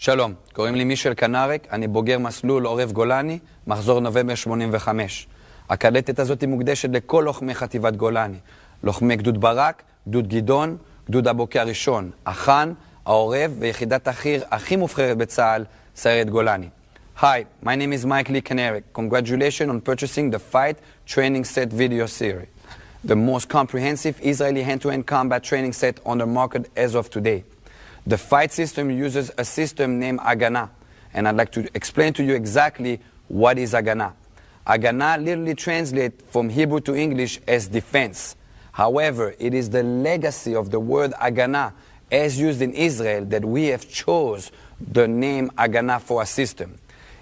שלום, קוראים לי מישל קנרק, אני בוגר מסלול עורף גולני, מחזור נובמבר 85. הקדטת הזאת היא מוקדשת לכל לוחמי חטיבת גולני. לוחמי גדוד ברק, גדוד גדעון, גדוד הבוקר הראשון, החאן, העורב ויחידת החי"ר הכי מובחרת בצה"ל, סיירת גולני. Hi, my name is Mike Lee Kanarek. Congratulations on purchasing the Fight Training Set video series, the most comprehensive Israeli hand-to-hand combat training set on the market as of today. The fight system uses a system named Haganah, and I'd like to explain to you exactly what is Haganah. Haganah literally translates from Hebrew to English as defense. However, it is the legacy of the word Haganah as used in Israel that we have chose the name Haganah for our system.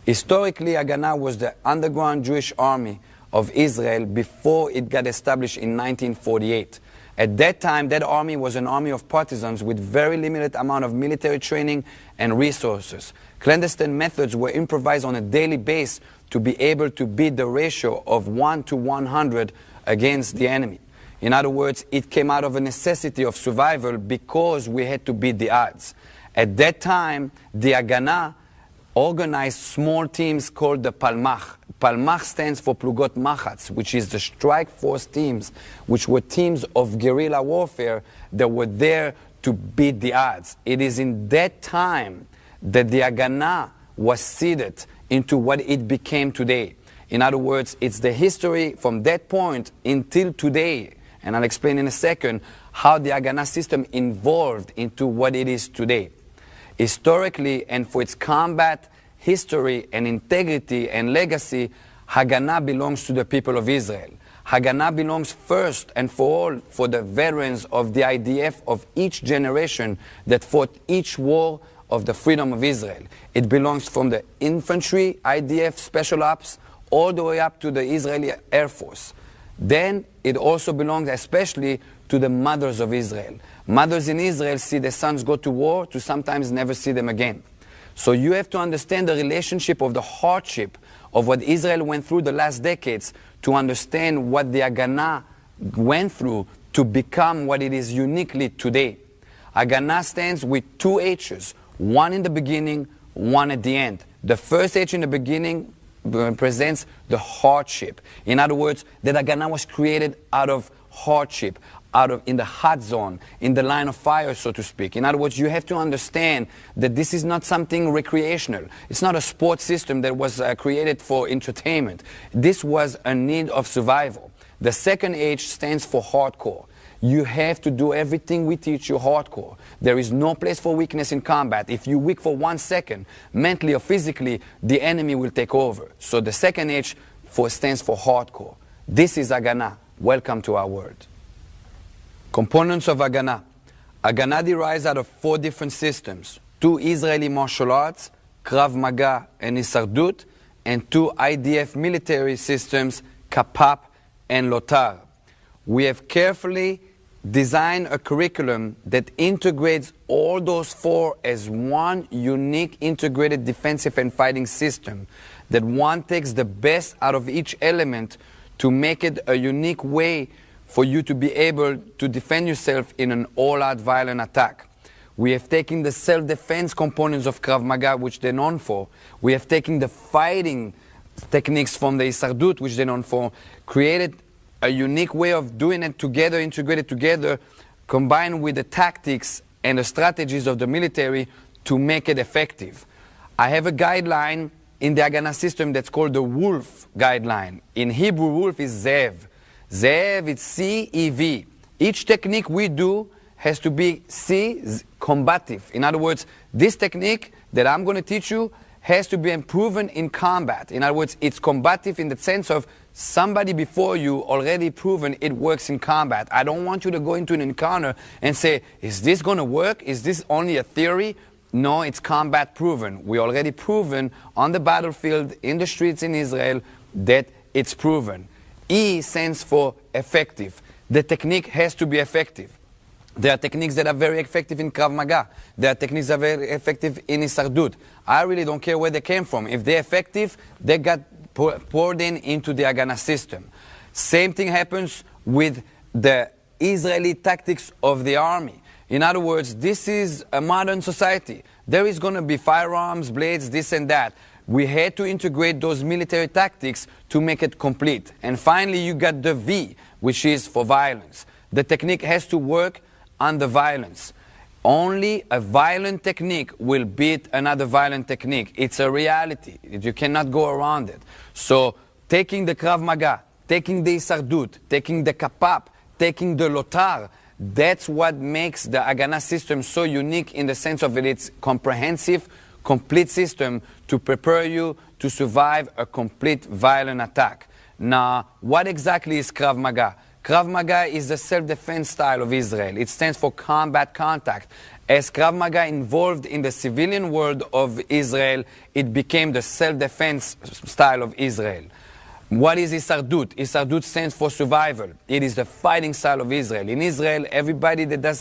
Historically, Haganah was the underground Jewish army of Israel before it got established in 1948. At that time, that army was an army of partisans with very limited amount of military training and resources. Clandestine methods were improvised on a daily basis to be able to beat the ratio of 1 to 100 against the enemy. In other words, it came out of a necessity of survival because we had to beat the odds. At that time, the Haganah organized small teams called the Palmach. Palmach stands for Plugot Machats, which is the strike force teams, which were teams of guerrilla warfare that were there to beat the odds. It is in that time that the Haganah was seeded into what it became today. In other words, it's the history from that point until today, and I'll explain in a second how the Haganah system evolved into what it is today. Historically, and for its combat history and integrity and legacy, Haganah belongs to the people of Israel. Haganah belongs first and for all for the veterans of the IDF of each generation that fought each war of the freedom of Israel. It belongs from the infantry, IDF, special ops, all the way up to the Israeli Air Force. Then it also belongs especially to the mothers of Israel. Mothers in Israel see their sons go to war to sometimes never see them again. So you have to understand the relationship of the hardship of what Israel went through the last decades to understand what the Haganah went through to become what it is uniquely today. Haganah stands with two H's, one in the beginning, one at the end. The first H in the beginning represents the hardship. In other words, that Haganah was created out of hardship, in the hot zone, in the line of fire, so to speak. In other words, you have to understand that this is not something recreational. It's not a sports system that was created for entertainment. This was a need of survival. The second H stands for hardcore. You have to do everything we teach you hardcore. There is no place for weakness in combat. If you weak for 1 second, mentally or physically, the enemy will take over. So the second H stands for hardcore. This is Haganah. Welcome to our world. Components of Haganah. Haganah derives out of 4 different systems. 2 Israeli martial arts, Krav Maga and Hisardut, and 2 IDF military systems, Kapap and Lotar. We have carefully designed a curriculum that integrates all those 4 as one unique integrated defensive and fighting system, that one takes the best out of each element to make it a unique way for you to be able to defend yourself in an all-out violent attack. We have taken the self-defense components of Krav Maga, which they're known for. We have taken the fighting techniques from the Hisardut, which they're known for, created a unique way of doing it together, integrated together, combined with the tactics and the strategies of the military to make it effective. I have a guideline in the Haganah system that's called the Wolf guideline. In Hebrew, Wolf is Zev. Zev, it's C-E-V. Each technique we do has to be combative. In other words, this technique that I'm going to teach you has to be proven in combat. In other words, it's combative in the sense of somebody before you already proven it works in combat. I don't want you to go into an encounter and say, is this going to work? Is this only a theory? No, it's combat proven. We already proven on the battlefield, in the streets in Israel, that it's proven. E stands for effective. The technique has to be effective. There are techniques that are very effective in Krav Maga. There are techniques that are very effective in Isardut. I really don't care where they came from. If they're effective, they got poured into the Haganah system. Same thing happens with the Israeli tactics of the army. In other words, this is a modern society. There is going to be firearms, blades, this and that. We had to integrate those military tactics to make it complete. And finally, you got the V, which is for violence. The technique has to work on the violence. Only a violent technique will beat another violent technique. It's a reality. You cannot go around it. So taking the Krav Maga, taking the Isardut, taking the Kapap, taking the Lotar, that's what makes the Haganah system so unique in the sense of its comprehensive, complete system to prepare you to survive a complete violent attack. Now, what exactly is Krav Maga? Krav Maga is the self-defense style of Israel. It stands for combat contact. As Krav Maga involved in the civilian world of Israel, it became the self-defense style of Israel. What is Isardut? Isardut stands for survival. It is the fighting style of Israel. In Israel, everybody that does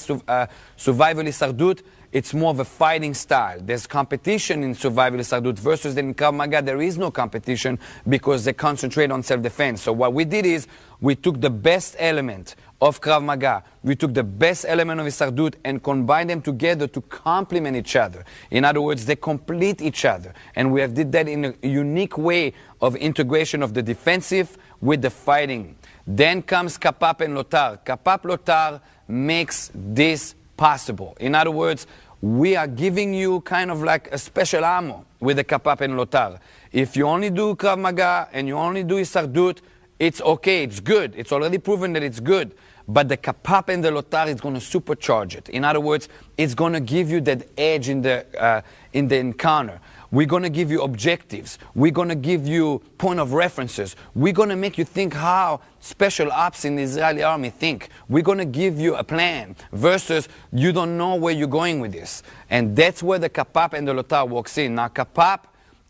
survival Isardut, it's more of a fighting style. There's competition in survival Isardut versus in Krav Maga, there is no competition because they concentrate on self-defense. So what we did is we took the best element of Krav Maga, we took the best element of Isardut and combined them together to complement each other. In other words, they complete each other. And we have did that in a unique way of integration of the defensive with the fighting. Then comes Kapap and Lotar. Kapap Lotar makes this possible. In other words, we are giving you kind of like a special ammo with the Kapap and Lotar. If you only do Krav Maga and you only do Isardut, it's okay, it's good. It's already proven that it's good. But the Kapap and the Lotar is going to supercharge it. In other words, it's going to give you that edge in the encounter. We're going to give you objectives. We're going to give you point of references. We're going to make you think how special ops in the Israeli army think. We're going to give you a plan versus you don't know where you're going with this. And that's where the Kapap and the Lotar walks in. Now, Kapap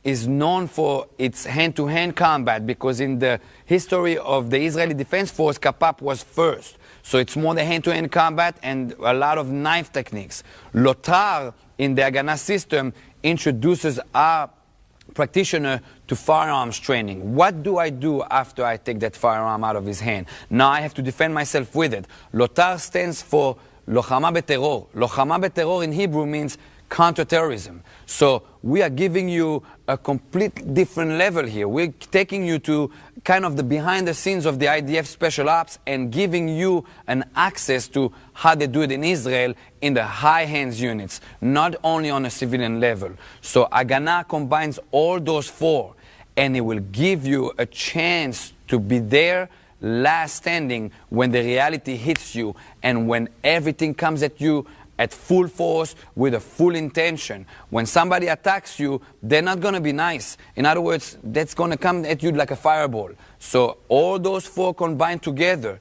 is known for its hand-to-hand combat because in the history of the Israeli Defense Force, Kapap was first. So it's more the hand-to-hand combat and a lot of knife techniques. Lotar in the Haganah system introduces our practitioner to firearms training. What do I do after I take that firearm out of his hand? Now I have to defend myself with it. Lotar stands for Lochama Beterror. Lochama Beterror in Hebrew means counterterrorism. So we are giving you a complete different level here. We're taking you to kind of the behind the scenes of the IDF special ops and giving you an access to how they do it in Israel in the high hands units, not only on a civilian level. So Haganah combines all those four and it will give you a chance to be there last standing when the reality hits you and when everything comes at you at full force with a full intention. When somebody attacks you, they're not going to be nice. In other words, that's going to come at you like a fireball. So all those four combined together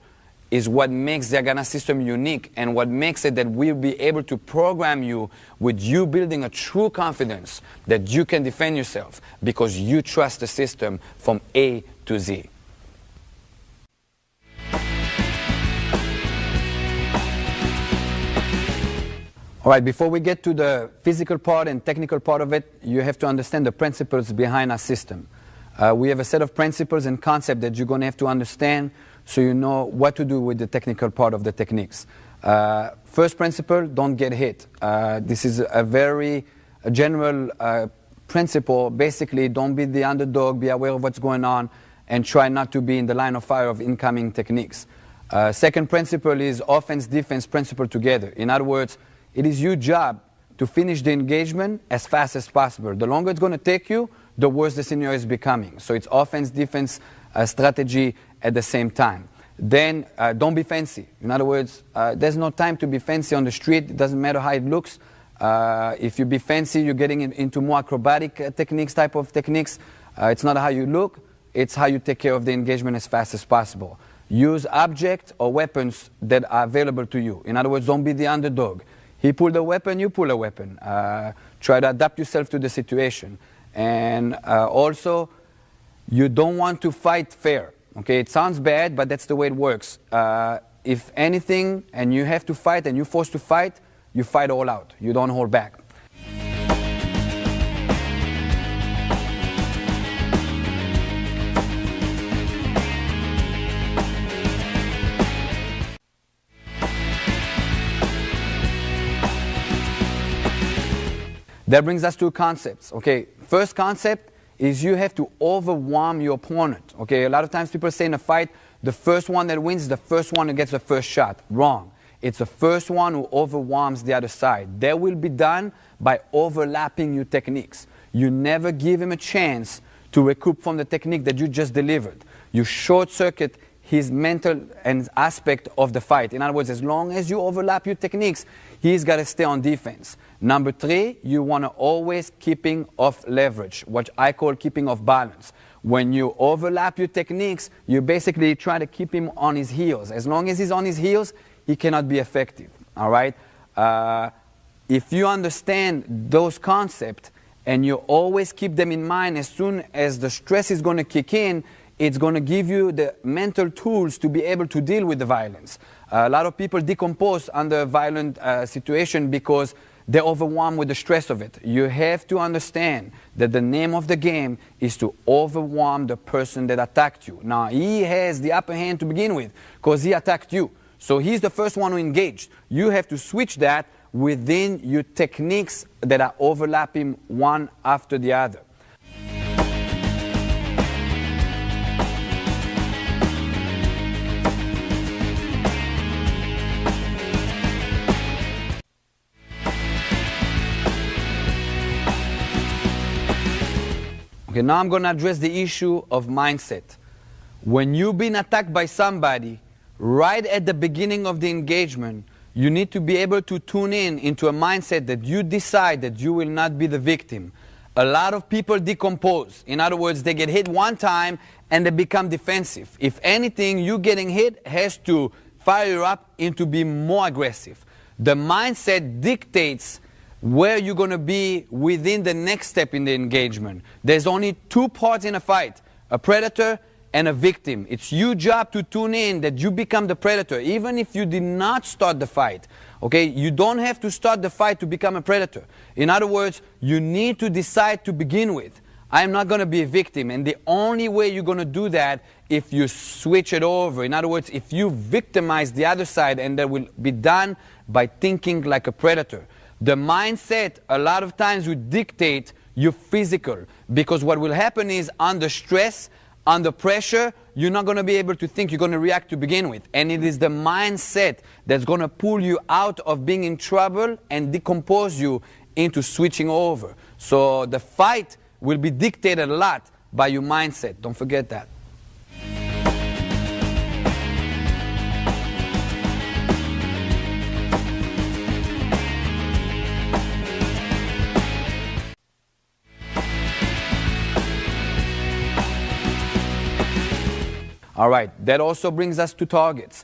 is what makes the Haganah system unique and what makes it that we'll be able to program you with you building a true confidence that you can defend yourself because you trust the system from A to Z. All right, before we get to the physical part and technical part of it, you have to understand the principles behind our system. We have a set of principles and concepts that you're going to have to understand so you know what to do with the technical part of the techniques. First principle, don't get hit. This is a very general principle. Basically, don't be the underdog, be aware of what's going on, and try not to be in the line of fire of incoming techniques. Second principle is offense-defense principle together. In other words, it is your job to finish the engagement as fast as possible. The longer it's going to take you, the worse the scenario is becoming. So it's offense-defense strategy at the same time. Then don't be fancy. In other words, there's no time to be fancy on the street. It doesn't matter how it looks. If you be fancy, you're getting into more acrobatic techniques, type of techniques. It's not how you look, it's how you take care of the engagement as fast as possible. Use objects or weapons that are available to you. In other words, don't be the underdog. He pulled a weapon, you pull a weapon. Try to adapt yourself to the situation. And also, you don't want to fight fair. Okay, it sounds bad, but that's the way it works. If anything, and you have to fight and you're forced to fight, you fight all out. You don't hold back. That brings us to concepts. Okay, first concept is you have to overwhelm your opponent. Okay, a lot of times people say in a fight, the first one that wins is the first one who gets the first shot. Wrong. It's the first one who overwhelms the other side. That will be done by overlapping your techniques. You never give him a chance to recoup from the technique that you just delivered. You short circuit his mental and aspect of the fight. In other words, as long as you overlap your techniques, he's got to stay on defense. Number 3, you want to always keeping off leverage, what I call keeping off balance. When you overlap your techniques, you basically try to keep him on his heels. As long as he's on his heels, he cannot be effective. All right? If you understand those concepts and you always keep them in mind, as soon as the stress is going to kick in, it's going to give you the mental tools to be able to deal with the violence. A lot of people decompose under a violent situation because they're overwhelmed with the stress of it. You have to understand that the name of the game is to overwhelm the person that attacked you. Now, he has the upper hand to begin with because he attacked you. So he's the first one who engaged. You have to switch that within your techniques that are overlapping one after the other. Okay, now I'm going to address the issue of mindset. When you've been attacked by somebody, right at the beginning of the engagement, you need to be able to tune in into a mindset that you decide that you will not be the victim. A lot of people decompose. In other words, they get hit one time and they become defensive. If anything, you getting hit has to fire you up into being more aggressive. The mindset dictates where you're going to be within the next step in the engagement. There's only 2 parts in a fight, a predator and a victim. It's your job to tune in that you become the predator, even if you did not start the fight. Okay, you don't have to start the fight to become a predator. In other words, you need to decide to begin with, I'm not going to be a victim, and the only way you're going to do that if you switch it over. In other words, if you victimize the other side, and that will be done by thinking like a predator. The mindset a lot of times will dictate your physical, because what will happen is under stress, under pressure, you're not going to be able to think, you're going to react to begin with. And it is the mindset that's going to pull you out of being in trouble and decompose you into switching over. So the fight will be dictated a lot by your mindset. Don't forget that. All right, that also brings us to targets.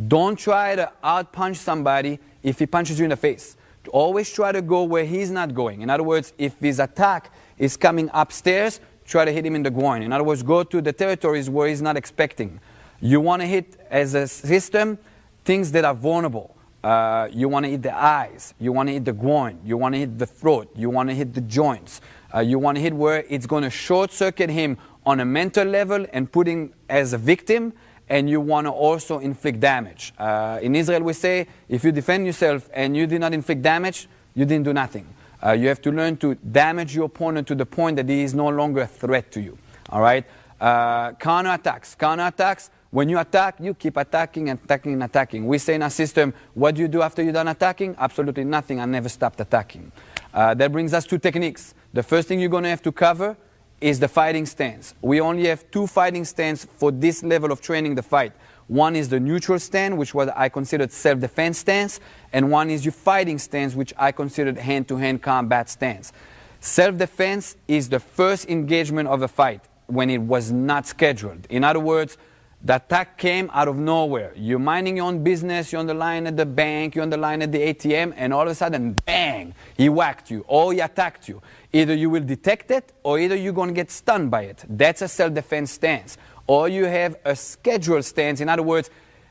Don't try to out-punch somebody if he punches you in the face. Always try to go where he's not going. In other words, if his attack is coming upstairs, try to hit him in the groin. In other words, go to the territories where he's not expecting. You want to hit, as a system, things that are vulnerable. You want to hit the eyes. You want to hit the groin. You want to hit the throat. You want to hit the joints. You want to hit where it's going to short-circuit him on a mental level and put him as a victim, and you want to also inflict damage. In Israel we say, if you defend yourself and you did not inflict damage, you didn't do nothing. You have to learn to damage your opponent to the point that he is no longer a threat to you. All right? Counterattacks. Counterattacks, when you attack, you keep attacking and attacking and attacking. We say in our system, what do you do after you're done attacking? Absolutely nothing. I never stopped attacking. That brings us to techniques. The first thing you're going to have to cover is the fighting stance. We only have 2 fighting stances for this level of training the fight. One is the neutral stance, which was I considered self-defense stance, and one is your fighting stance, which I considered hand-to-hand combat stance. Self-defense is the first engagement of the fight when it was not scheduled. In other words, the attack came out of nowhere. You're minding your own business, you're on the line at the bank, you're on the line at the ATM, and all of a sudden, bang, he whacked you or he attacked you. Either you will detect it or either you're going to get stunned by it. That's a self-defense stance. Or you have a scheduled stance. In other words,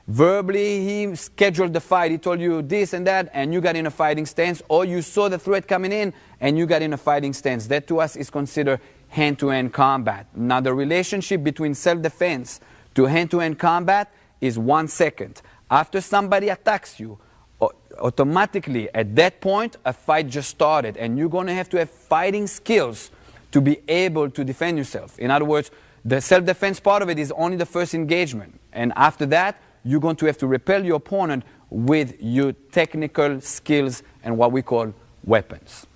verbally he scheduled the fight. He told you this and that, and you got in a fighting stance. Or you saw the threat coming in, and you got in a fighting stance. That to us is considered hand-to-hand combat. Now the relationship between self-defense to hand-to-hand combat is 1 second. After somebody attacks you, automatically at that point a fight just started, and you're going to have fighting skills to be able to defend yourself. In other words, the self-defense part of it is only the first engagement, and after that you're going to have to repel your opponent with your technical skills and what we call weapons.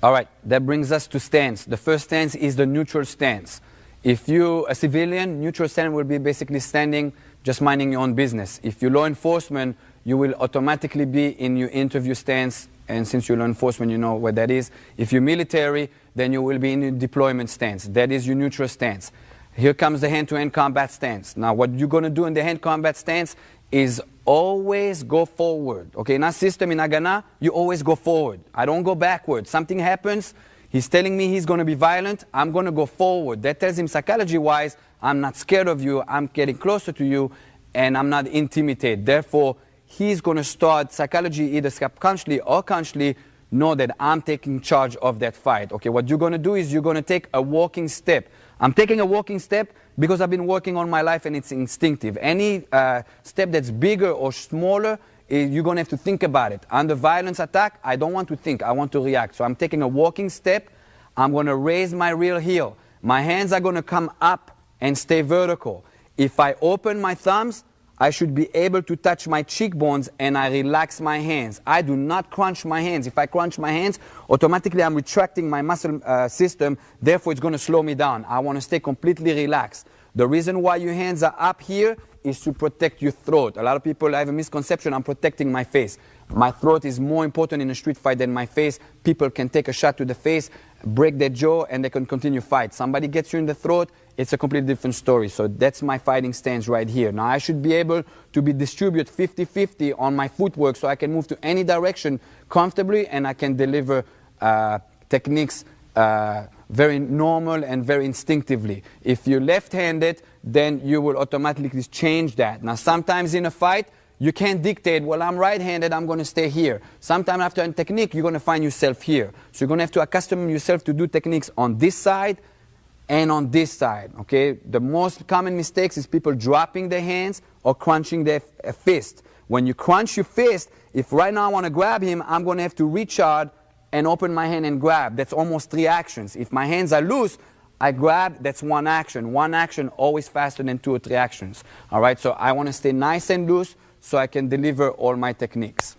All right, that brings us to stance. The first stance is the neutral stance. If you're a civilian, neutral stance will be basically standing, just minding your own business. If you're law enforcement, you will automatically be in your interview stance, and since you're law enforcement, you know what that is. If you're military, then you will be in your deployment stance. That is your neutral stance. Here comes the hand-to-hand combat stance. Now, what you're going to do in the hand combat stance is always go forward. Okay, in our system, in Haganah, you always go forward. I don't go backward. Something happens, he's telling me he's going to be violent, I'm going to go forward. That tells him psychology-wise, I'm not scared of you, I'm getting closer to you, and I'm not intimidated. Therefore, he's going to start psychology, either subconsciously or consciously, know that I'm taking charge of that fight. Okay, what you're going to do is you're going to take a walking step. I'm taking a walking step because I've been working on my life and it's instinctive. Any step that's bigger or smaller, you're going to have to think about it. Under violence attack, I don't want to think, I want to react. So I'm taking a walking step. I'm going to raise my rear heel. My hands are going to come up and stay vertical. If I open my thumbs, I should be able to touch my cheekbones and I relax my hands. I do not crunch my hands. If I crunch my hands, automatically I'm retracting my muscle system. Therefore, it's going to slow me down. I want to stay completely relaxed. The reason why your hands are up here is to protect your throat. A lot of people have a misconception, I'm protecting my face. My throat is more important in a street fight than my face. People can take a shot to the face, break their jaw, and they can continue fight. Somebody gets you in the throat, it's a completely different story. So that's my fighting stance right here. Now I should be able to distribute 50-50 on my footwork so I can move to any direction comfortably and I can deliver techniques very normal and very instinctively. If you're left-handed, then you will automatically change that. Now sometimes in a fight, you can't dictate, well, I'm right-handed, I'm going to stay here. Sometime after a technique, you're going to find yourself here. So you're going to have to accustom yourself to do techniques on this side and on this side, okay? The most common mistakes is people dropping their hands or crunching their fist. When you crunch your fist, if right now I want to grab him, I'm going to have to reach out and open my hand and grab. That's almost 3 actions. If my hands are loose, I grab, that's 1 action. 1 action always faster than 2 or 3 actions. All right, so I want to stay nice and loose so I can deliver all my techniques.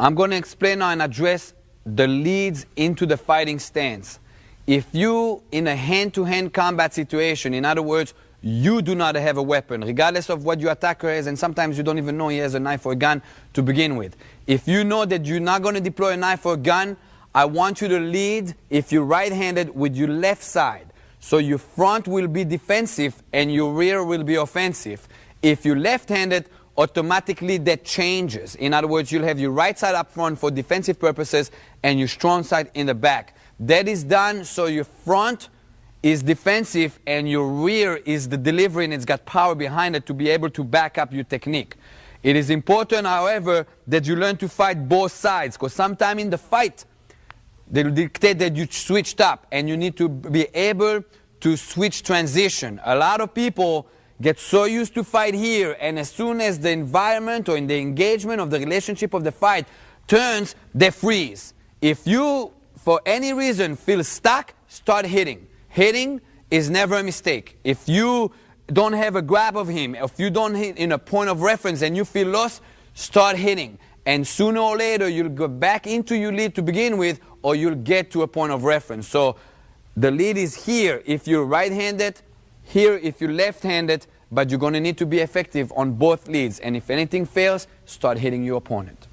I'm going to explain now and address the leads into the fighting stance. If you in a hand-to-hand combat situation, in other words, you do not have a weapon, regardless of what your attacker has, and sometimes you don't even know he has a knife or a gun to begin with. If you know that you're not going to deploy a knife or a gun, I want you to lead, if you're right-handed, with your left side. So your front will be defensive and your rear will be offensive. If you're left-handed, automatically that changes. In other words, you'll have your right side up front for defensive purposes and your strong side in the back. That is done so your front is defensive and your rear is the delivery and it's got power behind it to be able to back up your technique. It is important, however, that you learn to fight both sides, because sometime in the fight, They will dictate that you switched up, and you need to be able to switch transition. A lot of people get so used to fight here, and as soon as the environment or in the engagement of the relationship of the fight turns, they freeze. If you, for any reason, feel stuck, start hitting. Hitting is never a mistake. If you don't have a grab of him, if you don't hit in a point of reference and you feel lost, start hitting. And sooner or later, you'll go back into your lead to begin with, or you'll get to a point of reference. So the lead is here if you're right-handed, here if you're left-handed, but you're going to need to be effective on both leads. And if anything fails, start hitting your opponent.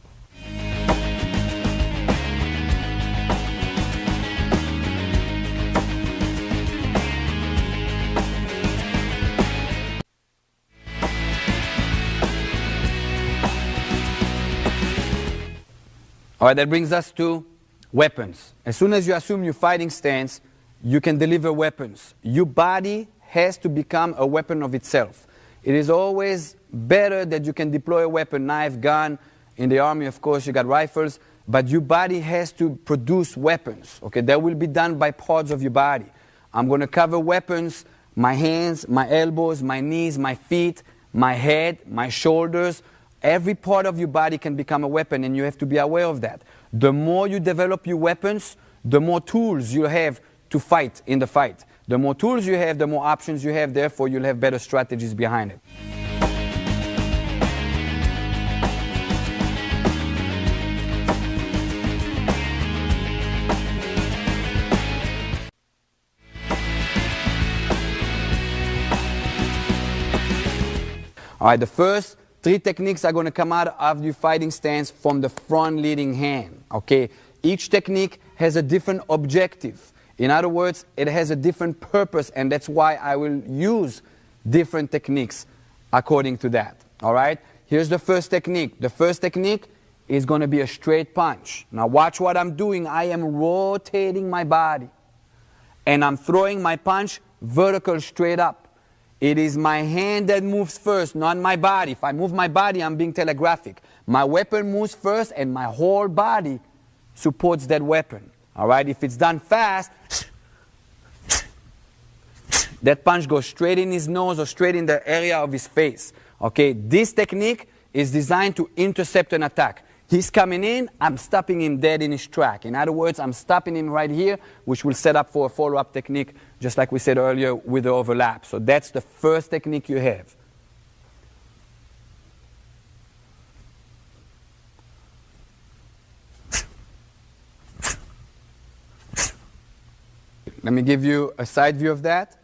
All right, that brings us to weapons. As soon as you assume your fighting stance, you can deliver weapons. Your body has to become a weapon of itself. It is always better that you can deploy a weapon, knife, gun. In the army, of course, you got rifles. But your body has to produce weapons. Okay, that will be done by parts of your body. I'm going to cover weapons, my hands, my elbows, my knees, my feet, my head, my shoulders. Every part of your body can become a weapon, and you have to be aware of that. The more you develop your weapons, the more tools you have to fight in the fight. The more tools you have, the more options you have, therefore you'll have better strategies behind it. All right, the first 3 techniques are going to come out of your fighting stance from the front leading hand. Okay, each technique has a different objective. In other words, it has a different purpose, and that's why I will use different techniques according to that. All right, here's the first technique. The first technique is going to be a straight punch. Now watch what I'm doing. I am rotating my body, and I'm throwing my punch vertical straight up. It is my hand that moves first, not my body. If I move my body, I'm being telegraphic. My weapon moves first, and my whole body supports that weapon. All right? If it's done fast, that punch goes straight in his nose or straight in the area of his face. Okay? This technique is designed to intercept an attack. He's coming in, I'm stopping him dead in his track. In other words, I'm stopping him right here, which will set up for a follow-up technique, just like we said earlier with the overlap. So that's the first technique you have. Let me give you a side view of that.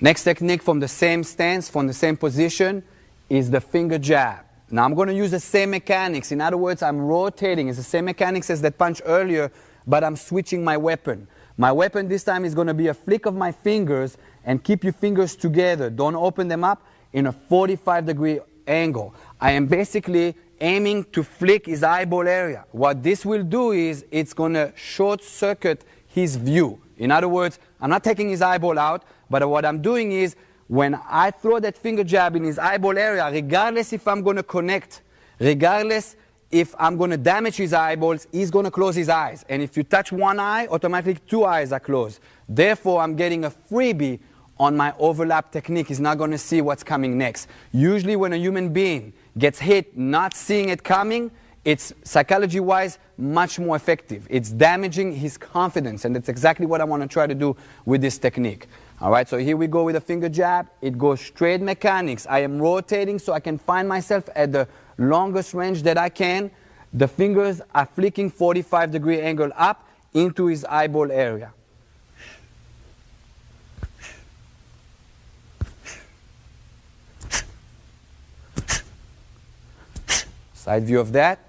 Next technique from the same stance, from the same position, is the finger jab. Now I'm going to use the same mechanics. In other words, I'm rotating. It's the same mechanics as that punch earlier, but I'm switching my weapon. My weapon this time is going to be a flick of my fingers, and keep your fingers together. Don't open them up in a 45-degree angle. I am basically aiming to flick his eyeball area. What this will do is it's going to short-circuit his view. In other words, I'm not taking his eyeball out, but what I'm doing is when I throw that finger jab in his eyeball area, regardless if I'm going to connect, regardless if I'm going to damage his eyeballs, he's going to close his eyes. And if you touch one eye, automatically 2 eyes are closed. Therefore, I'm getting a freebie on my overlap technique. He's not going to see what's coming next. Usually when a human being gets hit not seeing it coming, it's psychology-wise much more effective. It's damaging his confidence, and that's exactly what I want to try to do with this technique. All right, so here we go with a finger jab. It goes straight mechanics. I am rotating so I can find myself at the longest range that I can. The fingers are flicking 45-degree angle up into his eyeball area. Side view of that.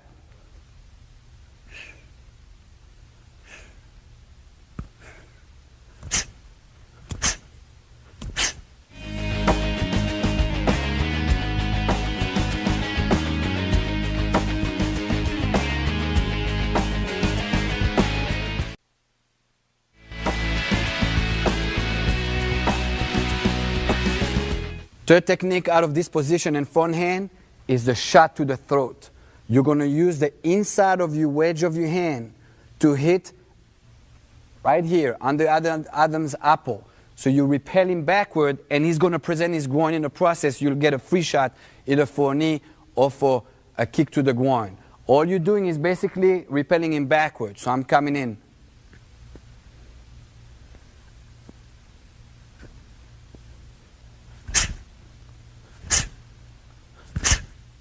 Third technique out of this position and front hand is the shot to the throat. You're going to use the inside of your wedge of your hand to hit right here under Adam's apple. So you repel him backward, and he's going to present his groin in the process. You'll get a free shot either for a knee or for a kick to the groin. All you're doing is basically repelling him backward. So I'm coming in.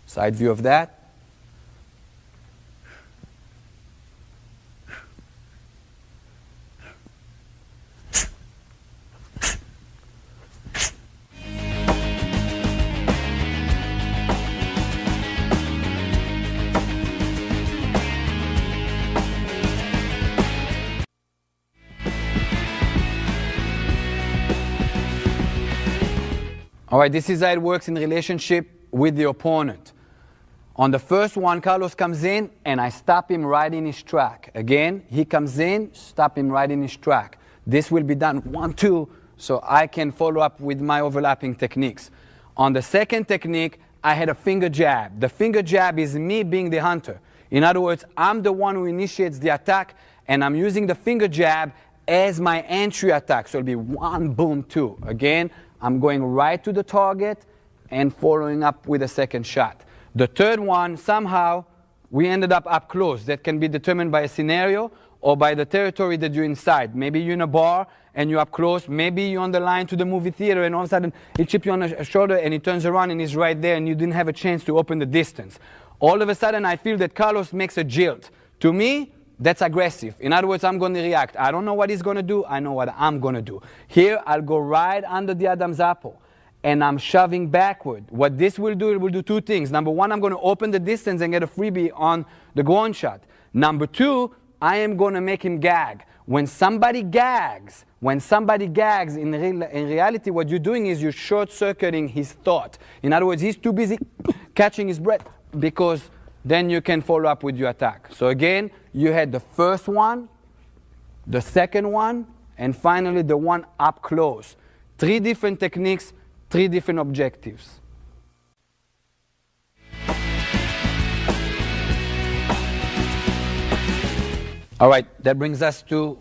Side view of that. All right, this is how it works in relationship with the opponent. On the first one, Carlos comes in, and I stop him right in his track. Again, he comes in, stop him right in his track. This will be done 1, 2, so I can follow up with my overlapping techniques. On the second technique, I had a finger jab. The finger jab is me being the hunter. In other words, I'm the one who initiates the attack, and I'm using the finger jab as my entry attack. So it'll be 1, boom, 2. Again, I'm going right to the target and following up with a second shot. The third one, somehow, we ended up close. That can be determined by a scenario or by the territory that you're inside. Maybe you're in a bar and you're up close. Maybe you're on the line to the movie theater and all of a sudden he chips you on the shoulder and he turns around and he's right there and you didn't have a chance to open the distance. All of a sudden, I feel that Carlos makes a jilt. To me, that's aggressive. In other words, I'm going to react. I don't know what he's going to do. I know what I'm going to do. Here, I'll go right under the Adam's apple, and I'm shoving backward. What this will do, it will do two things. Number one, I'm going to open the distance and get a freebie on the groin shot. Number two, I am going to make him gag. When somebody gags, in reality, what you're doing is you're short-circuiting his thought. In other words, he's too busy catching his breath, because then you can follow up with your attack. So again, you had the first one, the second one, and finally the one up close. 3 different techniques, 3 different objectives. All right, that brings us to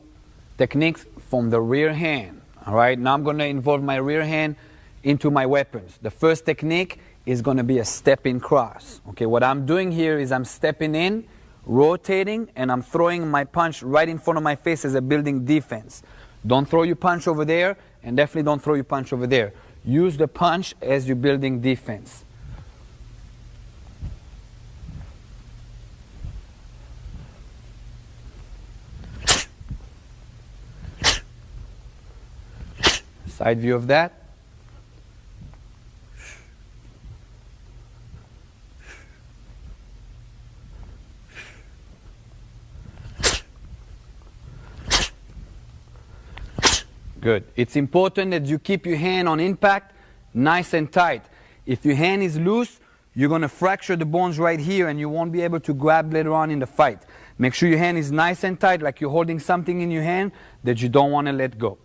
techniques from the rear hand. All right, now I'm going to involve my rear hand into my weapons. The first technique is going to be a stepping cross. Okay, what I'm doing here is I'm stepping in, rotating, and I'm throwing my punch right in front of my face as a building defense. Don't throw your punch over there, and definitely don't throw your punch over there. Use the punch as you're building defense. Side view of that. Good. It's important that you keep your hand on impact nice and tight. If your hand is loose, you're going to fracture the bones right here and you won't be able to grab later on in the fight. Make sure your hand is nice and tight, like you're holding something in your hand that you don't want to let go.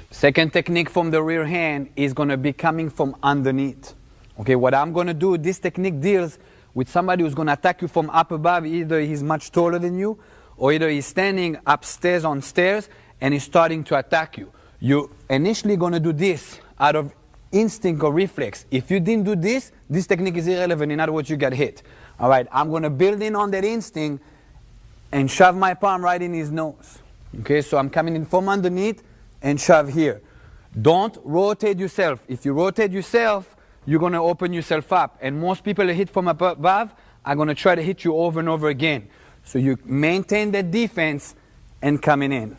Second technique from the rear hand is going to be coming from underneath. Okay, what I'm going to do, this technique deals with somebody who's going to attack you from up above. Either he's much taller than you, or either he's standing upstairs on stairs and he's starting to attack you. You're initially going to do this out of instinct or reflex. If you didn't do this, this technique is irrelevant. In other words, you get hit. All right, I'm going to build in on that instinct and shove my palm right in his nose. Okay, so I'm coming in from underneath and shove here. Don't rotate yourself. If you rotate yourself, you're going to open yourself up. And most people that hit from above are going to try to hit you over and over again. So you maintain that defense and coming in.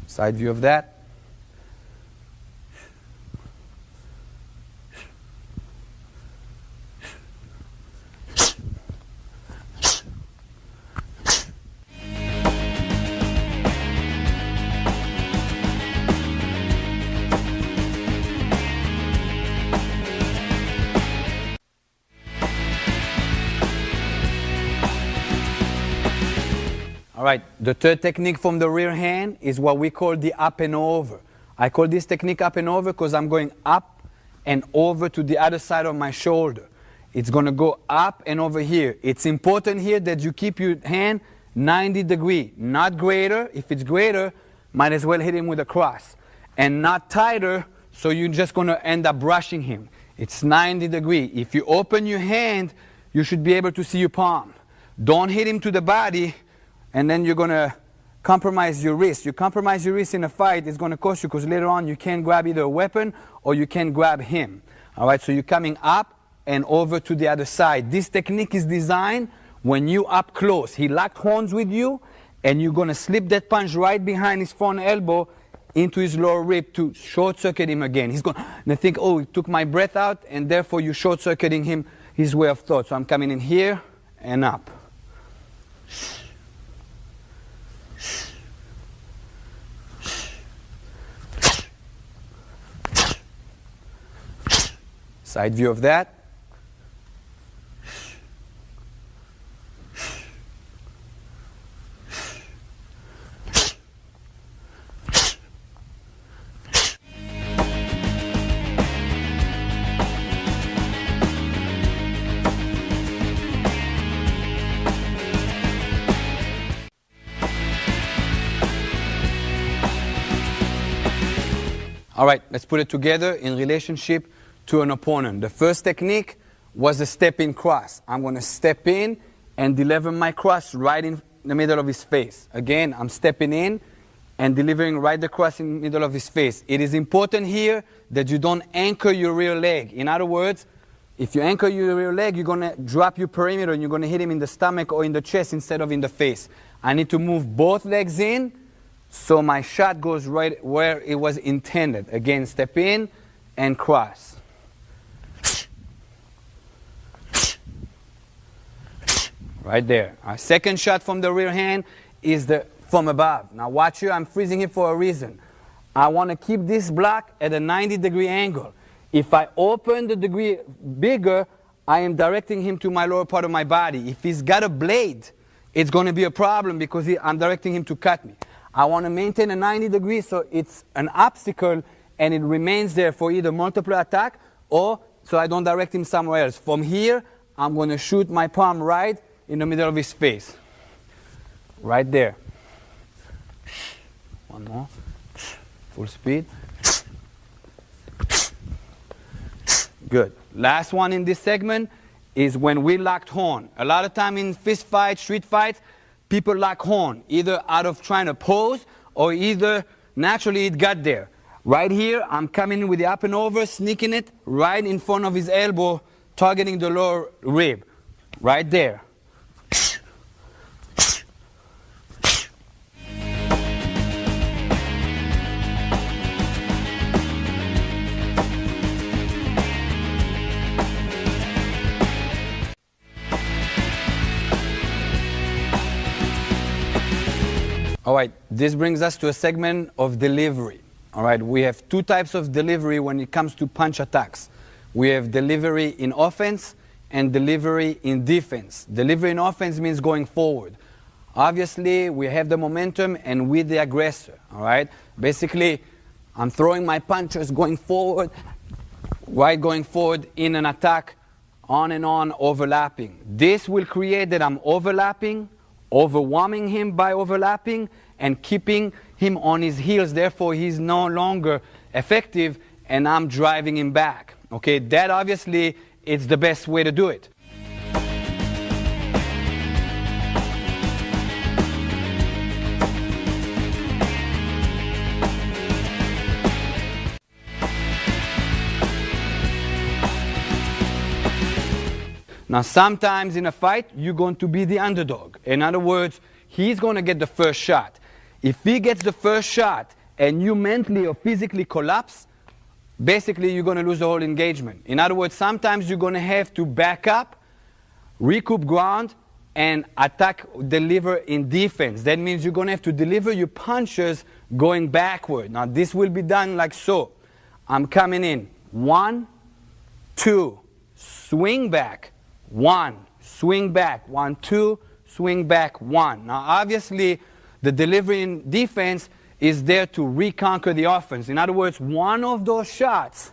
Side view of that. All right, the third technique from the rear hand is what we call the up and over. I call this technique up and over because I'm going up and over to the other side of my shoulder. It's going to go up and over here. It's important here that you keep your hand 90 degrees, not greater. If it's greater, might as well hit him with a cross. And not tighter, so you're just going to end up brushing him. It's 90 degrees. If you open your hand, you should be able to see your palm. Don't hit him to the body, and then you're going to compromise your wrist. You compromise your wrist in a fight, it's going to cost you because later on you can't grab either a weapon or you can't grab him. All right, so you're coming up and over to the other side. This technique is designed when you up close. He locked horns with you, and you're going to slip that punch right behind his front elbow into his lower rib to short-circuit him again. He's going to think, oh, he took my breath out, and therefore you're short-circuiting him, his way of thought. So I'm coming in here and up. Side view of that. All right, let's put it together in relationship to an opponent. The first technique was the step-in cross. I'm going to step in and deliver my cross right in the middle of his face. Again, I'm stepping in and delivering right the cross in the middle of his face. It is important here that you don't anchor your rear leg. In other words, if you anchor your rear leg, you're going to drop your perimeter and you're going to hit him in the stomach or in the chest instead of in the face. I need to move both legs in so my shot goes right where it was intended. Again, step in and cross. Right there. Our second shot from the rear hand is from above. Now watch here, I'm freezing him for a reason. I want to keep this block at a 90-degree angle. If I open the degree bigger, I am directing him to my lower part of my body. If he's got a blade, it's going to be a problem because I'm directing him to cut me. I want to maintain a 90 degrees so it's an obstacle and it remains there for either multiple attack or so I don't direct him somewhere else. From here, I'm going to shoot my palm right in the middle of his face. Right there. One more. Full speed. Good. Last one in this segment is when we locked horn. A lot of time in fist fights, street fights, people lock horn, either out of trying to pose or either naturally it got there. Right here, I'm coming in with the up and over, sneaking it right in front of his elbow, targeting the lower rib. Right there. All right, this brings us to a segment of delivery. All right, we have two types of delivery when it comes to punch attacks. We have delivery in offense and delivery in defense. Delivery in offense means going forward. Obviously, we have the momentum and we're the aggressor. All right, basically, I'm throwing my punches going forward, right going forward in an attack, on and on, overlapping. This will create that I'm overlapping, overwhelming him by overlapping, and keeping him on his heels. Therefore, he's no longer effective, and I'm driving him back. Okay, that obviously is the best way to do it. Now, sometimes in a fight, you're going to be the underdog. In other words, he's going to get the first shot. If he gets the first shot and you mentally or physically collapse, basically you're going to lose the whole engagement. In other words, sometimes you're going to have to back up, recoup ground, and attack, deliver in defense. That means you're going to have to deliver your punches going backward. Now, this will be done like so. I'm coming in. 1, 2, swing back. 1, swing back. 1, 2, swing back, 1. Now, obviously, the delivery in defense is there to reconquer the offense. In other words, one of those shots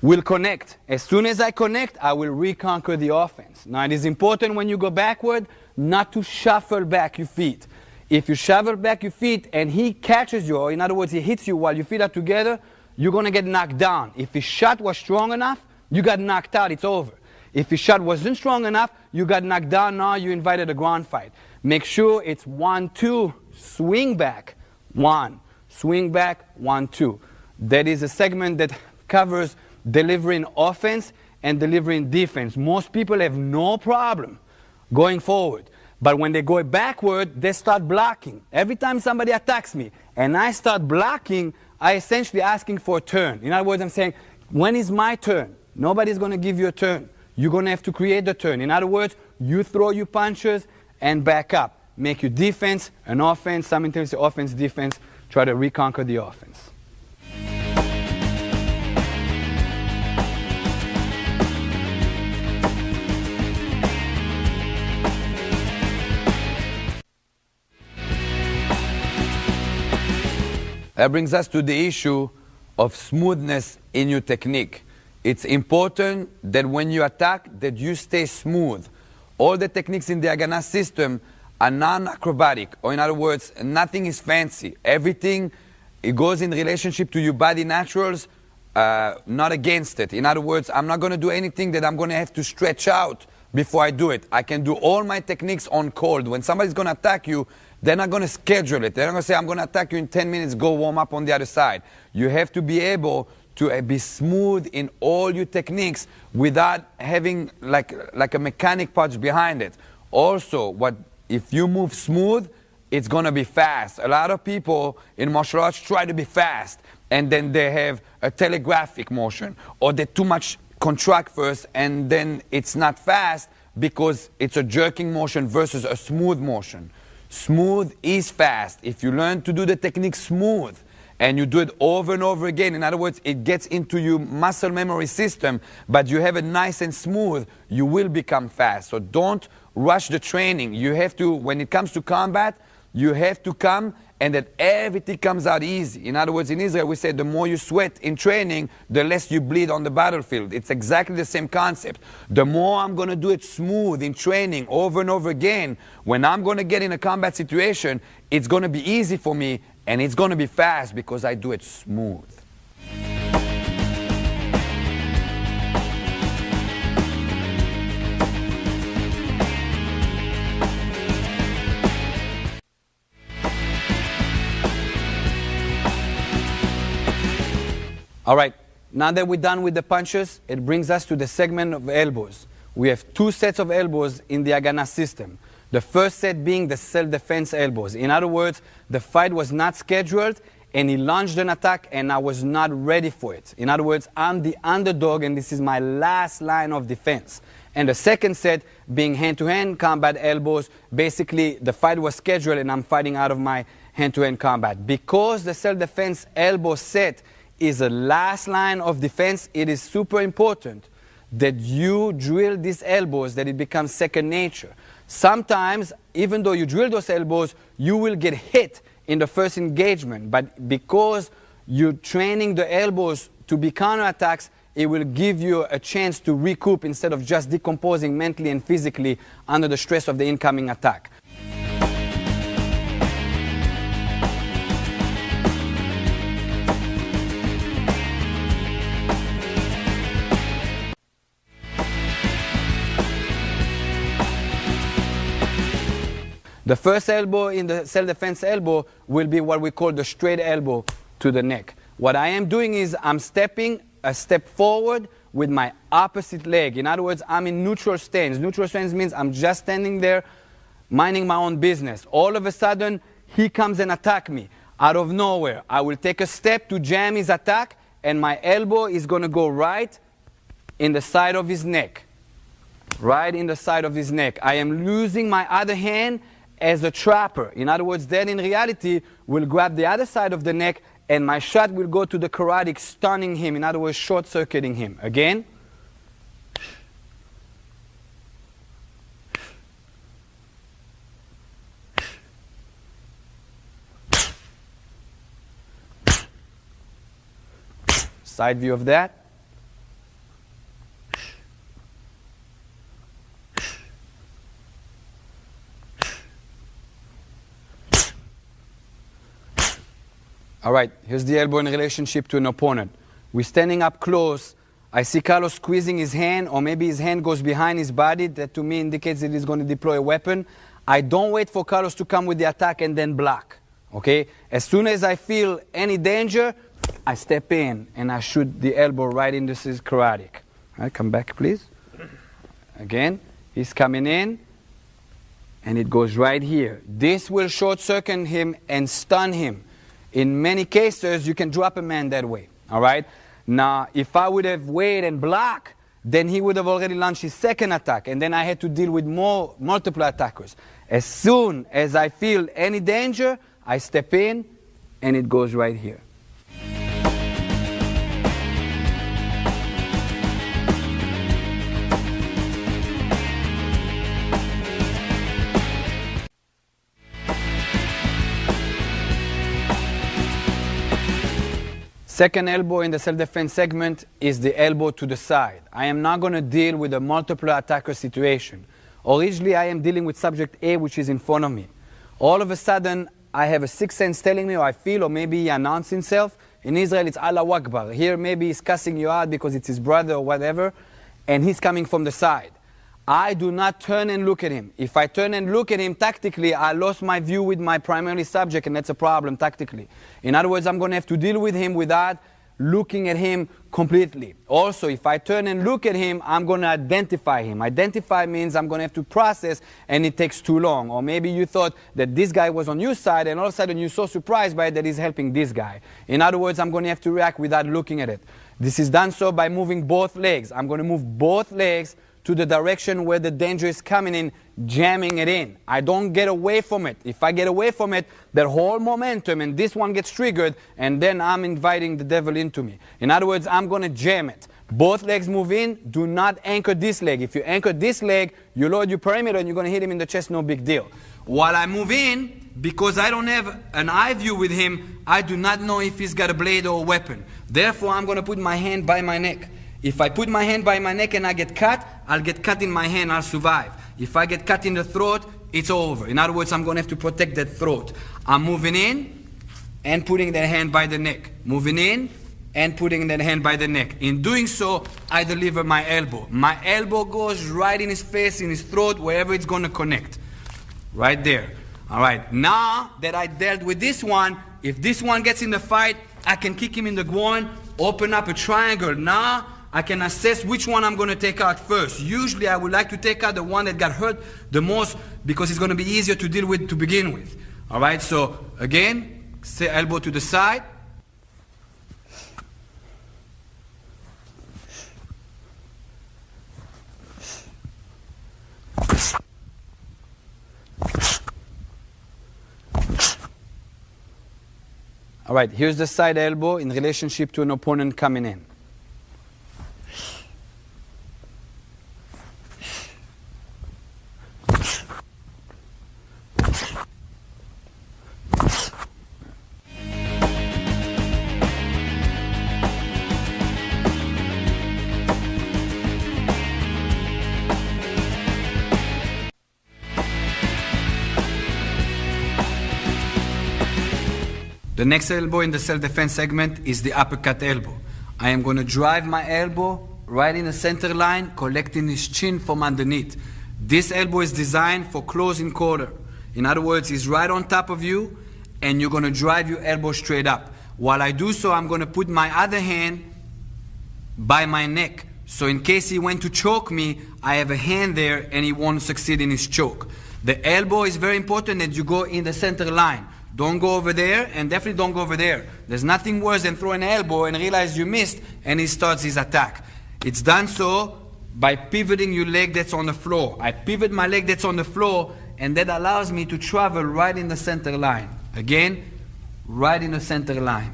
will connect. As soon as I connect, I will reconquer the offense. Now, it is important when you go backward not to shuffle back your feet. If you shuffle back your feet and he catches you, or in other words, he hits you while your feet are together, you're going to get knocked down. If his shot was strong enough, you got knocked out, it's over. If his shot wasn't strong enough, you got knocked down, now you invited a ground fight. Make sure it's 1, 2, swing back, 1, swing back, 1, 2. That is a segment that covers delivering offense and delivering defense. Most people have no problem going forward. But when they go backward, they start blocking. Every time somebody attacks me and I start blocking, I essentially asking for a turn. In other words, I'm saying, when is my turn? Nobody's going to give you a turn. You're going to have to create the turn. In other words, you throw your punches and back up. Make your defense an offense, simultaneously offense, defense. Try to reconquer the offense. That brings us to the issue of smoothness in your technique. It's important that when you attack, that you stay smooth. All the techniques in the Haganah system are non-acrobatic, or in other words, nothing is fancy. Everything, it goes in relationship to your body naturals, not against it. In other words, I'm not going to do anything that I'm going to have to stretch out before I do it. I can do all my techniques on cold. When somebody's going to attack you, they're not going to schedule it. They're not going to say, I'm going to attack you in 10 minutes, go warm up on the other side. You have to be able to be smooth in all your techniques without having like a mechanic parts behind it. Also, if you move smooth, it's going to be fast. A lot of people in martial arts try to be fast, and then they have a telegraphic motion, or they too much contract first, and then it's not fast because it's a jerking motion versus a smooth motion. Smooth is fast. If you learn to do the technique smooth and you do it over and over again, in other words, it gets into your muscle memory system, but you have it nice and smooth, you will become fast. So don't rush the training. You have to, when it comes to combat, you have to come and that everything comes out easy. In other words, in Israel, we say the more you sweat in training, the less you bleed on the battlefield. It's exactly the same concept. The more I'm going to do it smooth in training over and over again, when I'm going to get in a combat situation, it's going to be easy for me and it's going to be fast because I do it smooth. All right, now that we're done with the punches, it brings us to the segment of elbows. We have 2 sets of elbows in the Haganah system. The first set being the self-defense elbows. In other words, the fight was not scheduled and he launched an attack and I was not ready for it. In other words, I'm the underdog and this is my last line of defense. And the second set being hand-to-hand combat elbows. Basically, the fight was scheduled and I'm fighting out of my hand-to-hand combat. Because the self-defense elbow set is a last line of defense, it is super important that you drill these elbows, that it becomes second nature. Sometimes, even though you drill those elbows, you will get hit in the first engagement. But because you're training the elbows to be counterattacks, it will give you a chance to recoup instead of just decomposing mentally and physically under the stress of the incoming attack. The first elbow in the self-defense elbow will be what we call the straight elbow to the neck. What I am doing is I'm stepping a step forward with my opposite leg. In other words, I'm in neutral stance. Neutral stance means I'm just standing there minding my own business. All of a sudden, he comes and attacks me out of nowhere. I will take a step to jam his attack, and my elbow is going to go right in the side of his neck. Right in the side of his neck. I am using my other hand as a trapper. In other words, that in reality will grab the other side of the neck and my shot will go to the carotid, stunning him. In other words, short-circuiting him. Again. Side view of that. All right, here's the elbow in relationship to an opponent. We're standing up close. I see Carlos squeezing his hand, or maybe his hand goes behind his body. That to me indicates that he's going to deploy a weapon. I don't wait for Carlos to come with the attack and then block. Okay? As soon as I feel any danger, I step in and I shoot the elbow right into his carotid. All right, come back, please. Again, he's coming in, and it goes right here. This will short circuit him and stun him. In many cases, you can drop a man that way. All right? Now, if I would have waited and blocked, then he would have already launched his second attack, and then I had to deal with multiple attackers. As soon as I feel any danger, I step in, and it goes right here. Second elbow in the self-defense segment is the elbow to the side. I am not going to deal with a multiple attacker situation. Originally, I am dealing with subject A, which is in front of me. All of a sudden, I have a sixth sense telling me, or I feel, or maybe he announced himself. In Israel, it's Allah Akbar. Here, maybe he's cussing you out because it's his brother or whatever, and he's coming from the side. I do not turn and look at him. If I turn and look at him tactically, I lost my view with my primary subject, and that's a problem tactically. In other words, I'm going to have to deal with him without looking at him completely. Also, if I turn and look at him, I'm going to identify him. Identify means I'm going to have to process, and it takes too long. Or maybe you thought that this guy was on your side, and all of a sudden you're so surprised by it that he's helping this guy. In other words, I'm going to have to react without looking at it. This is done so by moving both legs. I'm going to move both legs to the direction where the danger is coming in, jamming it in. I don't get away from it. If I get away from it, that whole momentum and this one gets triggered, and then I'm inviting the devil into me. In other words, I'm going to jam it. Both legs move in. Do not anchor this leg. If you anchor this leg, you load your perimeter and you're going to hit him in the chest, no big deal. While I move in, because I don't have an eye view with him, I do not know if he's got a blade or a weapon. Therefore, I'm going to put my hand by my neck. If I put my hand by my neck and I get cut, I'll get cut in my hand, I'll survive. If I get cut in the throat, it's over. In other words, I'm going to have to protect that throat. I'm moving in and putting that hand by the neck. Moving in and putting that hand by the neck. In doing so, I deliver my elbow. My elbow goes right in his face, in his throat, wherever it's going to connect. Right there. All right. Now that I dealt with this one, if this one gets in the fight, I can kick him in the groin, open up a triangle. Now I can assess which one I'm going to take out first. Usually I would like to take out the one that got hurt the most because it's going to be easier to deal with to begin with. All right, so again, say elbow to the side. All right, here's the side elbow in relationship to an opponent coming in. The next elbow in the self-defense segment is the uppercut elbow. I am going to drive my elbow right in the center line, collecting his chin from underneath. This elbow is designed for closing quarter. In other words, he's right on top of you, and you're going to drive your elbow straight up. While I do so, I'm going to put my other hand by my neck. So in case he went to choke me, I have a hand there, and he won't succeed in his choke. The elbow is very important that you go in the center line. Don't go over there, and definitely don't go over there. There's nothing worse than throwing an elbow and realize you missed, and he starts his attack. It's done so by pivoting your leg that's on the floor. I pivot my leg that's on the floor, and that allows me to travel right in the center line. Again, right in the center line.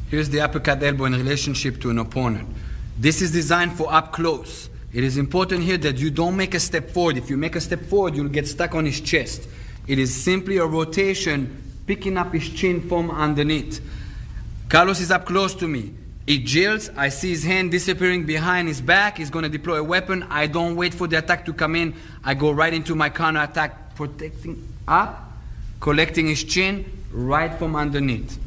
Here's the uppercut elbow in relationship to an opponent. This is designed for up close. It is important here that you don't make a step forward. If you make a step forward, you'll get stuck on his chest. It is simply a rotation, picking up his chin from underneath. Carlos is up close to me. He jilts. I see his hand disappearing behind his back. He's going to deploy a weapon. I don't wait for the attack to come in. I go right into my counter attack, protecting up, collecting his chin right from underneath.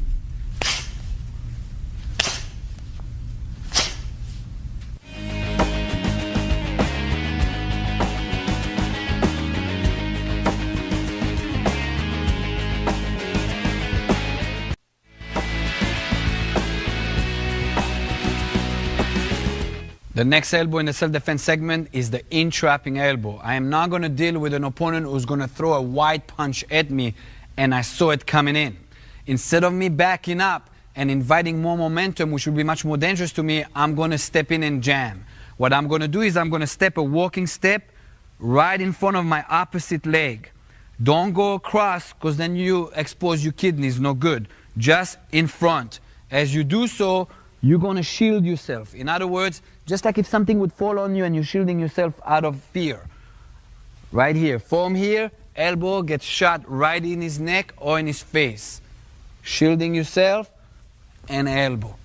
The next elbow in the self-defense segment is the in-trapping elbow. I am not going to deal with an opponent who's going to throw a wide punch at me and I saw it coming in. Instead of me backing up and inviting more momentum, which would be much more dangerous to me, I'm going to step in and jam. What I'm going to do is I'm going to step a walking step right in front of my opposite leg. Don't go across because then you expose your kidneys, no good. Just in front. As you do so, you're going to shield yourself. In other words, just like if something would fall on you and you're shielding yourself out of fear. Right here. From here, elbow gets shot right in his neck or in his face. Shielding yourself and elbow.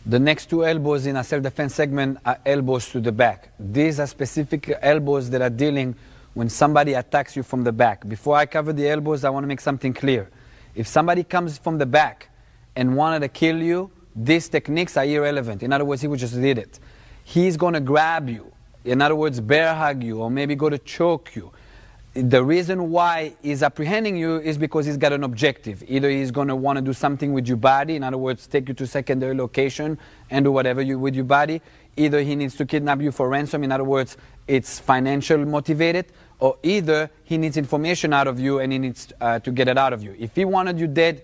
The next two elbows in a self-defense segment are elbows to the back. These are specific elbows that are dealing when somebody attacks you from the back. Before I cover the elbows, I want to make something clear. If somebody comes from the back and wanted to kill you, these techniques are irrelevant. In other words, he would just did it. He's going to grab you. In other words, bear hug you or maybe go to choke you. The reason why he's apprehending you is because he's got an objective. Either he's going to want to do something with your body, in other words, take you to secondary location and do whatever you with your body. Either he needs to kidnap you for ransom, in other words, it's financial motivated, or either he needs information out of you and he needs to get it out of you. If he wanted you dead,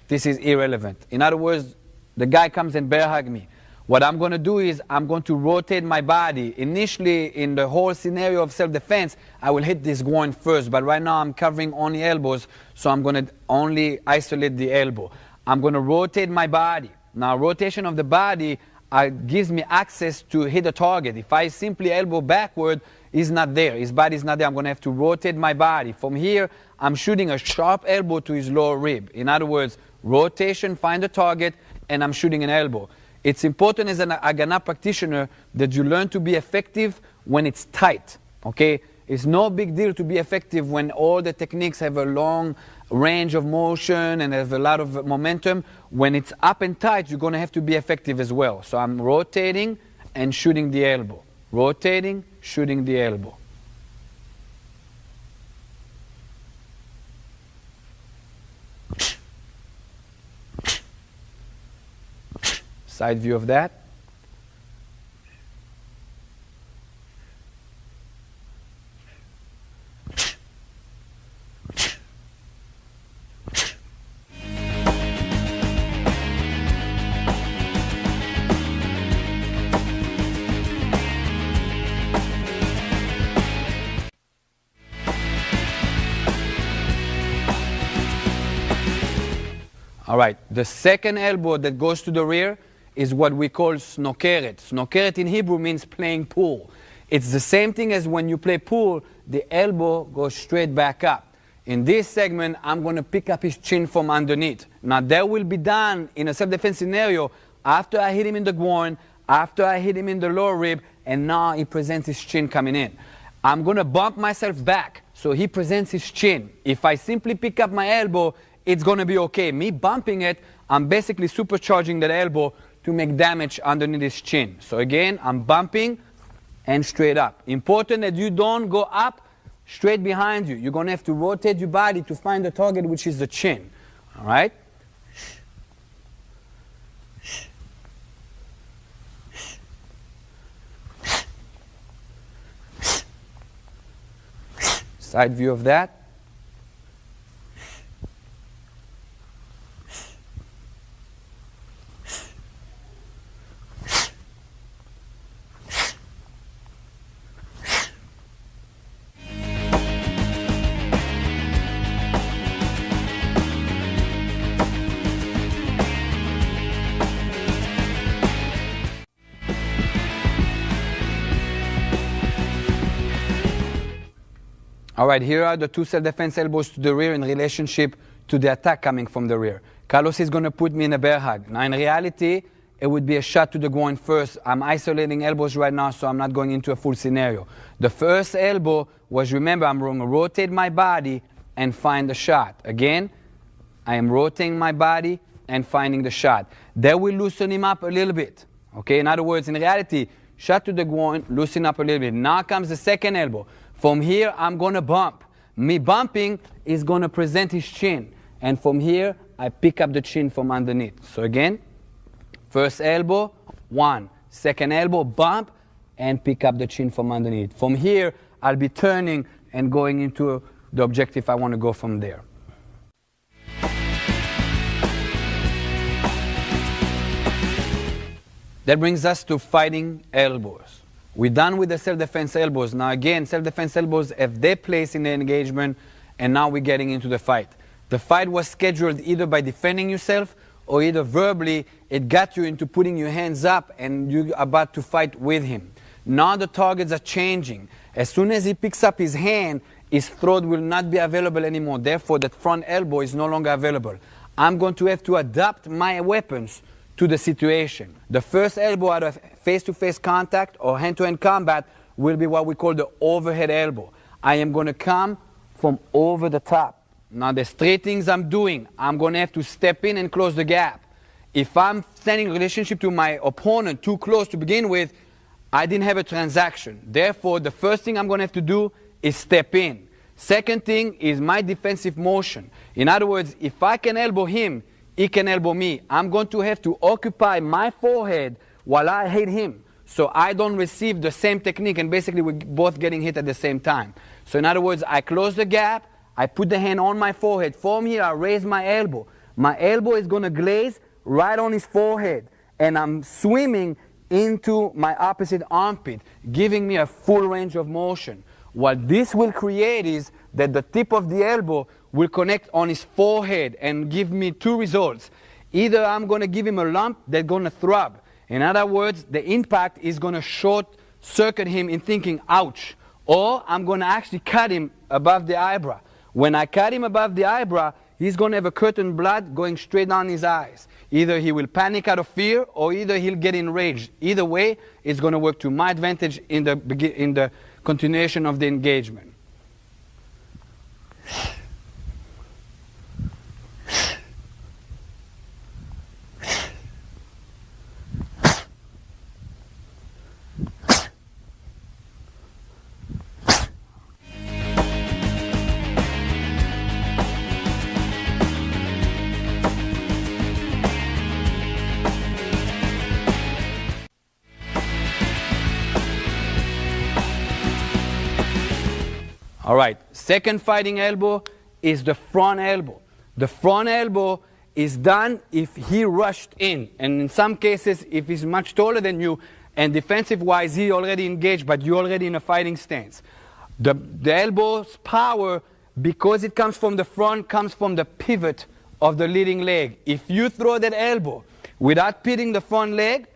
this is irrelevant. In other words, the guy comes and bear hug me. What I'm going to do is I'm going to rotate my body. Initially, in the whole scenario of self-defense, I will hit this groin first. But right now, I'm covering only elbows, so I'm going to only isolate the elbow. I'm going to rotate my body. Now, rotation of the body gives me access to hit a target. If I simply elbow backward, he's not there. His body's not there. I'm going to have to rotate my body. From here, I'm shooting a sharp elbow to his lower rib. In other words, rotation, find the target, and I'm shooting an elbow. It's important as an Haganah practitioner that you learn to be effective when it's tight, okay? It's no big deal to be effective when all the techniques have a long range of motion and have a lot of momentum. When it's up and tight, you're going to have to be effective as well. So I'm rotating and shooting the elbow. Rotating, shooting the elbow. Side view of that. All right, the second elbow that goes to the rear is what we call snokeret. Snokeret in Hebrew means playing pool. It's the same thing as when you play pool, the elbow goes straight back up. In this segment, I'm going to pick up his chin from underneath. Now, that will be done in a self-defense scenario after I hit him in the groin, after I hit him in the lower rib, and now he presents his chin coming in. I'm going to bump myself back so he presents his chin. If I simply pick up my elbow, it's going to be okay. Me bumping it, I'm basically supercharging that elbow to make damage underneath his chin. So again, I'm bumping and straight up. Important that you don't go up straight behind you. You're going to have to rotate your body to find the target, which is the chin. All right? Side view of that. All right, here are the two self-defense elbows to the rear in relationship to the attack coming from the rear. Carlos is going to put me in a bear hug. Now, in reality, it would be a shot to the groin first. I'm isolating elbows right now, so I'm not going into a full scenario. The first elbow was, remember, I'm going to rotate my body and find the shot. Again, I am rotating my body and finding the shot. That will loosen him up a little bit. Okay, in other words, in reality, shot to the groin, loosen up a little bit. Now comes the second elbow. From here, I'm going to bump. Me bumping is going to present his chin. And from here, I pick up the chin from underneath. So again, first elbow, one. Second elbow, bump, and pick up the chin from underneath. From here, I'll be turning and going into the objective I want to go from there. That brings us to fighting elbows. We're done with the self-defense elbows. Now again, self-defense elbows have their place in the engagement, and now we're getting into the fight. The fight was scheduled either by defending yourself or either verbally. It got you into putting your hands up and you're about to fight with him. Now the targets are changing. As soon as he picks up his hand, his throat will not be available anymore. Therefore, that front elbow is no longer available. I'm going to have to adapt my weapons to the situation. The first elbow out of face-to-face contact or hand-to-hand combat will be what we call the overhead elbow. I am going to come from over the top. Now there's three things I'm doing. I'm going to have to step in and close the gap. If I'm standing in relationship to my opponent too close to begin with, I didn't have a transaction. Therefore, the first thing I'm going to have to do is step in. Second thing is my defensive motion. In other words, if I can elbow him, he can elbow me. I'm going to have to occupy my forehead while I hit him, so I don't receive the same technique, and basically we're both getting hit at the same time. So in other words, I close the gap, I put the hand on my forehead. From here, I raise my elbow. My elbow is going to glaze right on his forehead, and I'm swimming into my opposite armpit, giving me a full range of motion. What this will create is that the tip of the elbow will connect on his forehead and give me two results. Either I'm going to give him a lump that's going to throb. In other words, the impact is going to short circuit him in thinking, ouch. Or I'm going to actually cut him above the eyebrow. When I cut him above the eyebrow, he's going to have a curtain blood going straight down his eyes. Either he will panic out of fear, or either he'll get enraged. Either way, it's going to work to my advantage in the continuation of the engagement. All right, second fighting elbow is the front elbow. The front elbow is done if he rushed in. And in some cases, if he's much taller than you, and defensive-wise, he already engaged, but you're already in a fighting stance. The elbow's power, because it comes from the front, comes from the pivot of the leading leg. If you throw that elbow without pivoting the front leg,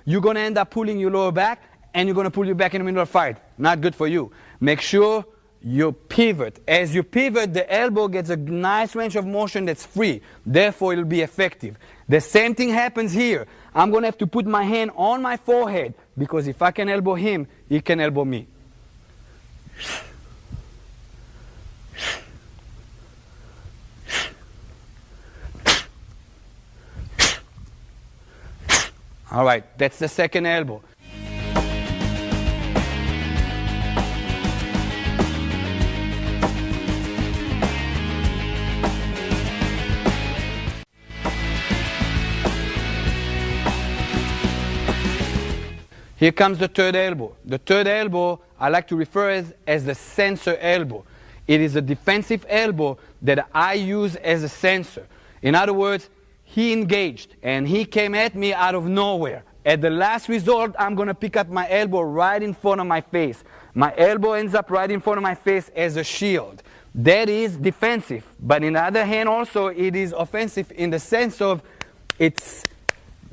you're going to end up pulling your lower back, and you're going to pull you back in the middle of the fight. Not good for you. Make sure you pivot. As you pivot, the elbow gets a nice range of motion that's free. Therefore, it'll be effective. The same thing happens here. I'm going to have to put my hand on my forehead, because if I can elbow him, he can elbow me. All right, that's the second elbow. Here comes the third elbow. The third elbow I like to refer as the sensor elbow. It is a defensive elbow that I use as a sensor. In other words, he engaged and he came at me out of nowhere. At the last resort, I'm going to pick up my elbow right in front of my face. My elbow ends up right in front of my face as a shield. That is defensive. But on the other hand also, it is offensive in the sense of it's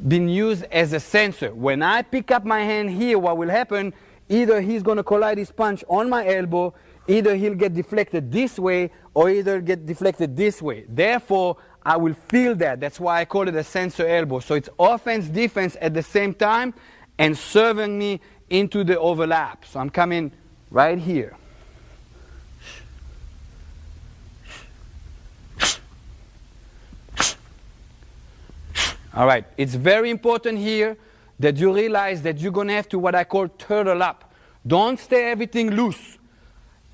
been used as a sensor. When I pick up my hand here, what will happen, either he's going to collide his punch on my elbow, either he'll get deflected this way, or either get deflected this way. Therefore, I will feel that. That's why I call it a sensor elbow. So it's offense, defense at the same time, and serving me into the overlap. So I'm coming right here. All right, it's very important here that you realize that you're going to have to what I call turtle up. Don't stay everything loose.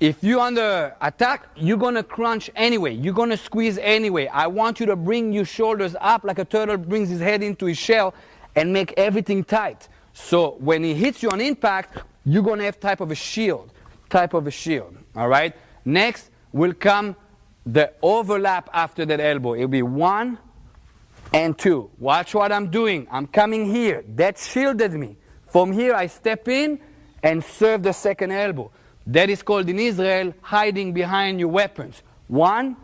If you're under attack, you're going to crunch anyway. You're going to squeeze anyway. I want you to bring your shoulders up like a turtle brings his head into his shell and make everything tight. So when he hits you on impact, you're going to have type of a shield. All right? Next will come the overlap after that elbow. It'll be 1 and 2. Watch what I'm doing. I'm coming here. That shielded me. From here, I step in and serve the second elbow. That is called in Israel hiding behind your weapons. 1,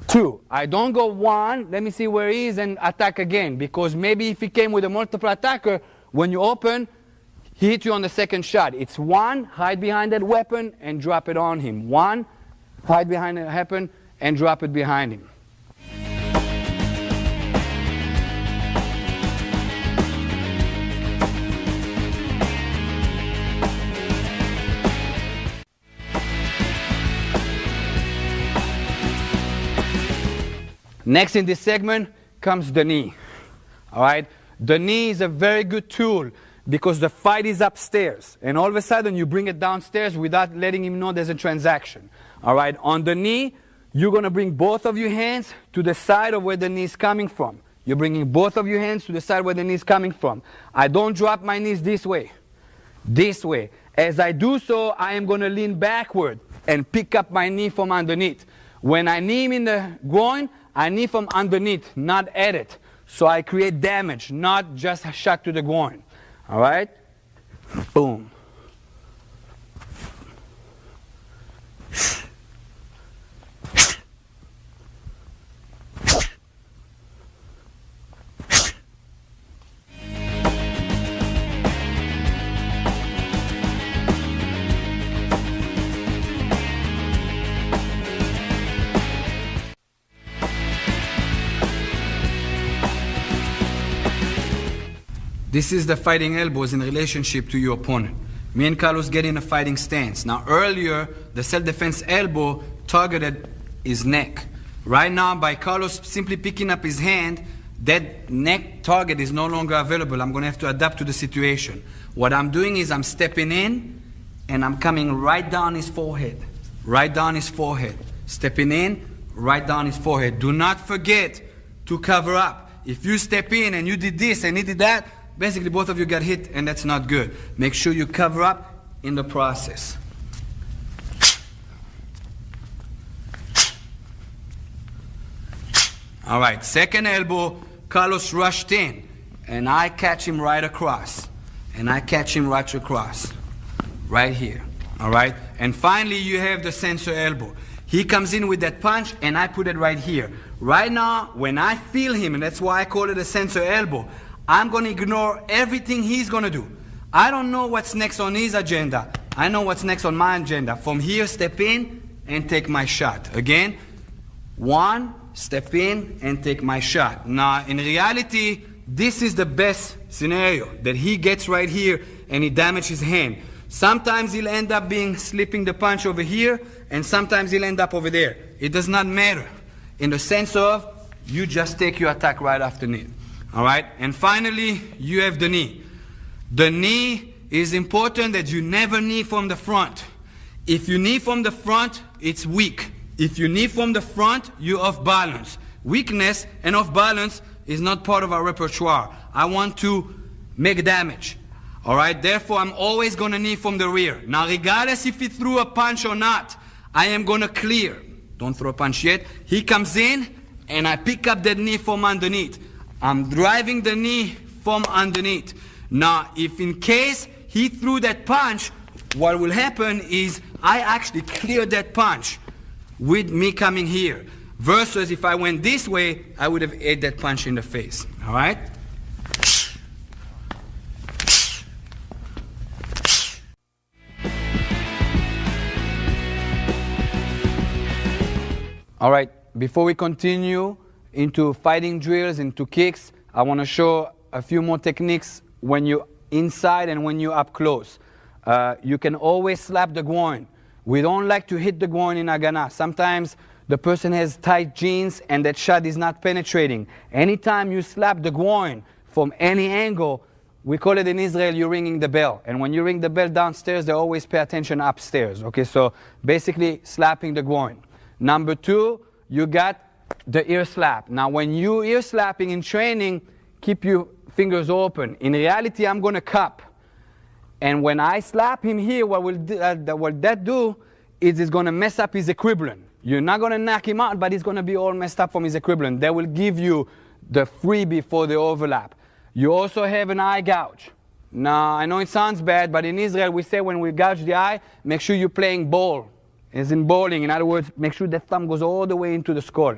2. I don't go 1, let me see where he is, and attack again. Because maybe if he came with a multiple attacker, when you open, he hit you on the second shot. It's 1, hide behind that weapon and drop it on him. 1, hide behind the weapon and drop it behind him. Next in this segment comes the knee. All right? The knee is a very good tool because the fight is upstairs. And all of a sudden you bring it downstairs without letting him know there's a transaction. All right? On the knee, you're going to bring both of your hands to the side of where the knee is coming from. You're bringing both of your hands to the side where the knee is coming from. I don't drop my knees this way. This way. As I do so, I am going to lean backward and pick up my knee from underneath. When I knee him in the groin, I knee from underneath, not at it. So I create damage, not just a shot to the groin. All right? Boom. This is the fighting elbows in relationship to your opponent. Me and Carlos get in a fighting stance. Now earlier, the self-defense elbow targeted his neck. Right now, by Carlos simply picking up his hand, that neck target is no longer available. I'm going to have to adapt to the situation. What I'm doing is I'm stepping in and I'm coming right down his forehead. Right down his forehead. Stepping in, right down his forehead. Do not forget to cover up. If you step in and you did this and he did that, basically both of you got hit and that's not good. Make sure you cover up in the process. All right, second elbow, Carlos rushed in and I catch him right across. And I catch him right across. Right here. All right? And finally you have the sensor elbow. He comes in with that punch and I put it right here. Right now, when I feel him, and that's why I call it a sensor elbow, I'm going to ignore everything he's going to do. I don't know what's next on his agenda. I know what's next on my agenda. From here, step in and take my shot. Again, 1, step in and take my shot. Now, in reality, this is the best scenario, that he gets right here and he damages his hand. Sometimes he'll end up slipping the punch over here, and sometimes he'll end up over there. It does not matter. In the sense of, you just take your attack right after knee. All right? And finally, you have the knee. The knee is important that you never knee from the front. If you knee from the front, it's weak. If you knee from the front, you're off balance. Weakness and off balance is not part of our repertoire. I want to make damage. All right, therefore, I'm always going to knee from the rear. Now, regardless if he threw a punch or not, I am going to clear. Don't throw a punch yet. He comes in, and I pick up that knee from underneath. I'm driving the knee from underneath. Now, if in case he threw that punch, what will happen is I actually clear that punch with me coming here. Versus if I went this way, I would have ate that punch in the face. All right? All right, before we continue into fighting drills, into kicks, I want to show a few more techniques when you're inside and when you're up close. You can always slap the groin. We don't like to hit the groin in Haganah. Sometimes the person has tight jeans and that shot is not penetrating. Anytime you slap the groin from any angle, we call it in Israel, you're ringing the bell. And when you ring the bell downstairs, they always pay attention upstairs. Okay, so basically slapping the groin. Number two, you got the ear slap. Now, when you ear slapping in training, keep your fingers open. In reality, I'm going to cup. And when I slap him here, what that do is it's going to mess up his equivalent. You're not going to knock him out, but he's going to be all messed up from his equivalent. That will give you the freebie for the overlap. You also have an eye gouge. Now, I know it sounds bad, but in Israel, we say when we gouge the eye, make sure you're playing ball. As in bowling. In other words, make sure that thumb goes all the way into the skull.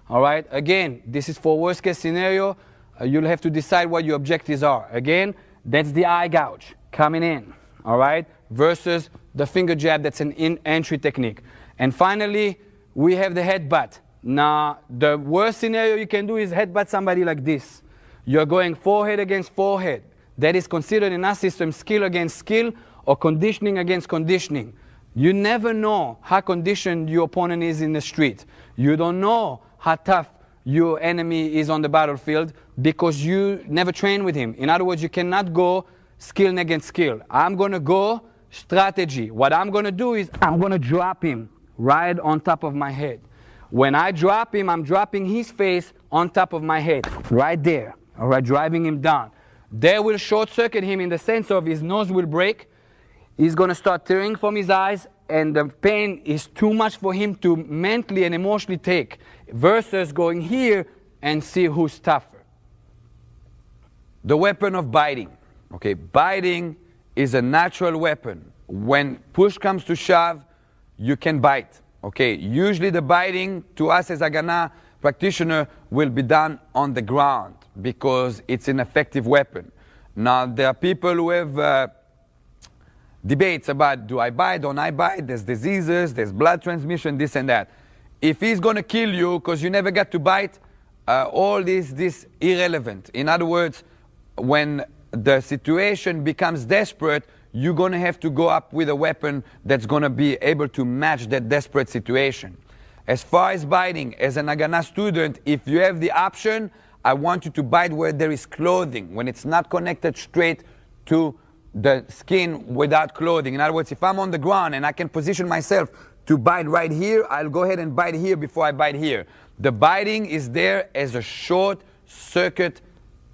All right? Again, this is for worst case scenario. You'll have to decide what your objectives are. Again, that's the eye gouge coming in. All right? Versus the finger jab, that's an entry technique. And finally, we have the headbutt. Now, the worst scenario you can do is headbutt somebody like this. You're going forehead against forehead. That is considered in our system skill against skill or conditioning against conditioning. You never know how conditioned your opponent is in the street. You don't know how tough your enemy is on the battlefield because you never train with him. In other words, you cannot go skill against skill. I'm going to go strategy. What I'm going to do is I'm going to drop him right on top of my head. When I drop him, I'm dropping his face on top of my head, right there, all right, driving him down. That will short circuit him in the sense of his nose will break. He's going to start tearing from his eyes, and the pain is too much for him to mentally and emotionally take, versus going here and see who's tougher. The weapon of biting. Okay, biting is a natural weapon. When push comes to shove, you can bite. Okay, usually the biting to us as Haganah practitioner will be done on the ground because it's an effective weapon. Now, there are people who have debates about do I bite, don't I bite, there's diseases, there's blood transmission, this and that. If he's going to kill you because you never got to bite, all this irrelevant. In other words, when the situation becomes desperate, you're going to have to go up with a weapon that's going to be able to match that desperate situation. As far as biting, as an Haganah student, if you have the option, I want you to bite where there is clothing, when it's not connected straight to the skin without clothing. In other words, if I'm on the ground and I can position myself to bite right here, I'll go ahead and bite here before I bite here. The biting is there as a short circuit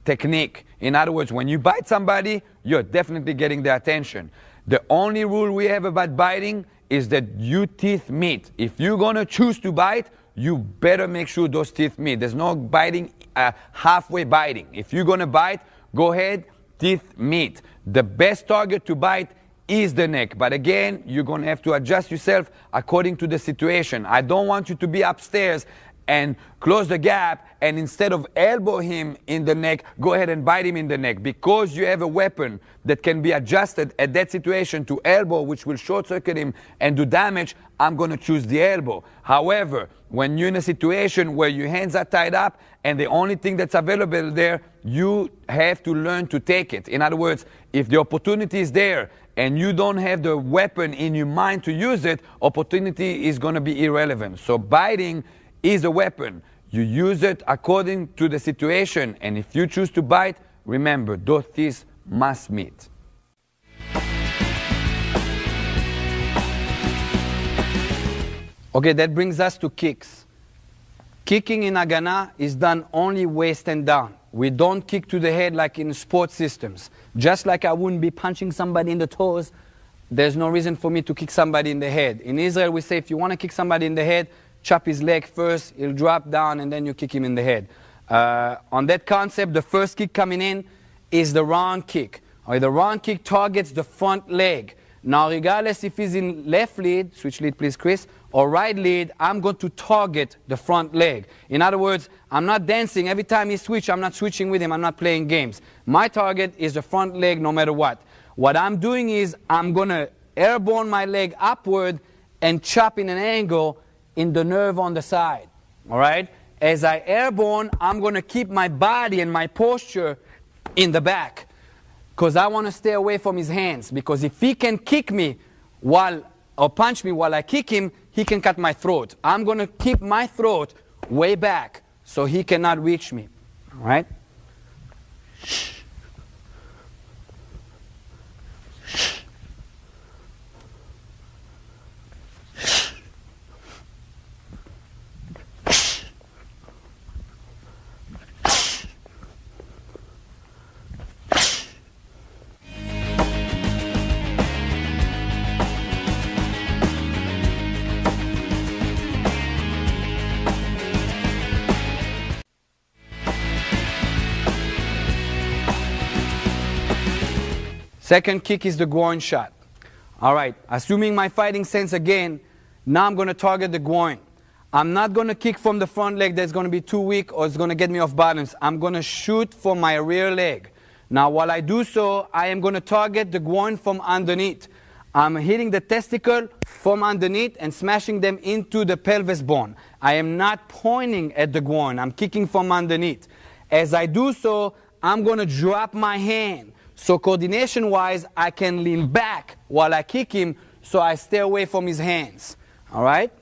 technique. In other words, when you bite somebody, you're definitely getting their attention. The only rule we have about biting is that your teeth meet. If you're going to choose to bite, you better make sure those teeth meet. There's no biting, halfway biting. If you're going to bite, go ahead, teeth meet. The best target to bite is the neck. But again, you're going to have to adjust yourself according to the situation. I don't want you to be upstairs and close the gap, and instead of elbow him in the neck, go ahead and bite him in the neck. Because you have a weapon that can be adjusted at that situation to elbow, which will short circuit him and do damage, I'm going to choose the elbow. However, when you're in a situation where your hands are tied up and the only thing that's available there, you have to learn to take it. In other words, if the opportunity is there and you don't have the weapon in your mind to use it, opportunity is going to be irrelevant. So biting is a weapon. You use it according to the situation, and if you choose to bite, remember, those teeth must meet. Okay, that brings us to kicks. Kicking in Haganah is done only waist and down. We don't kick to the head like in sports systems. Just like I wouldn't be punching somebody in the toes, there's no reason for me to kick somebody in the head. In Israel, we say if you want to kick somebody in the head, chop his leg first, he'll drop down, and then you kick him in the head. On that concept, the first kick coming in is the round kick. The round kick targets the front leg. Now, regardless if he's in left lead, switch lead please, Chris, or right lead, I'm going to target the front leg. In other words, I'm not dancing. Every time he switches, I'm not switching with him. I'm not playing games. My target is the front leg no matter what. What I'm doing is I'm going to airborne my leg upward and chop in an angle in the nerve on the side. All right? As I airborne, I'm going to keep my body and my posture in the back, because I want to stay away from his hands. Because if he can kick me or punch me while I kick him, he can cut my throat. I'm going to keep my throat way back so he cannot reach me. All right? Second kick is the groin shot. All right, assuming my fighting sense again, now I'm going to target the groin. I'm not going to kick from the front leg that's going to be too weak or it's going to get me off balance. I'm going to shoot from my rear leg. Now, while I do so, I am going to target the groin from underneath. I'm hitting the testicle from underneath and smashing them into the pelvis bone. I am not pointing at the groin. I'm kicking from underneath. As I do so, I'm going to drop my hand. So coordination-wise, I can lean back while I kick him so I stay away from his hands. All right?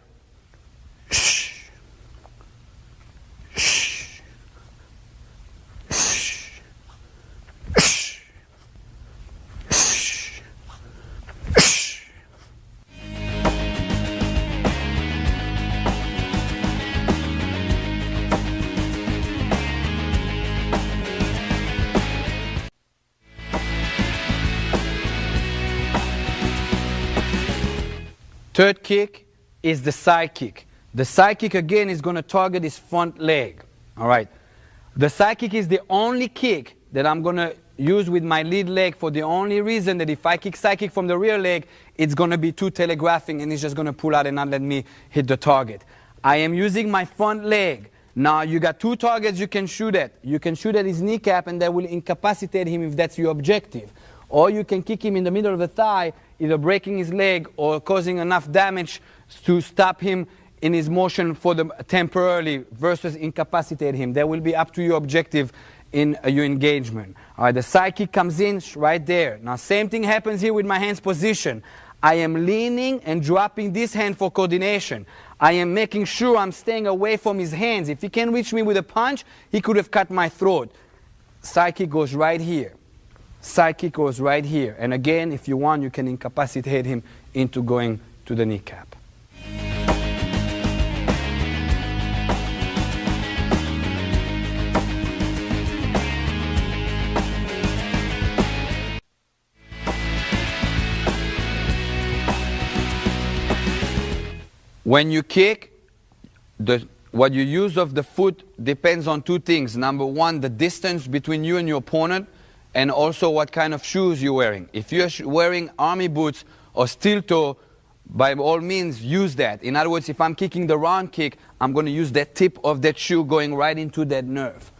Third kick is the side kick. The side kick again is going to target his front leg. All right. The side kick is the only kick that I'm going to use with my lead leg for the only reason that if I kick side kick from the rear leg, it's going to be too telegraphing and it's just going to pull out and not let me hit the target. I am using my front leg. Now you got two targets you can shoot at. You can shoot at his kneecap and that will incapacitate him if that's your objective. Or you can kick him in the middle of the thigh, either breaking his leg or causing enough damage to stop him in his motion for the temporarily versus incapacitate him. That will be up to your objective in your engagement. All right, the side kick comes in right there. Now, same thing happens here with my hands position. I am leaning and dropping this hand for coordination. I am making sure I'm staying away from his hands. If he can reach me with a punch, he could have cut my throat. Side kick goes right here. Side kick goes right here. And again, if you want, you can incapacitate him into going to the kneecap. When you kick, what you use of the foot depends on two things. Number one, the distance between you and your opponent, and also what kind of shoes you're wearing. If you're wearing army boots or steel toe, by all means use that. In other words, if I'm kicking the round kick, I'm going to use that tip of that shoe going right into that nerve.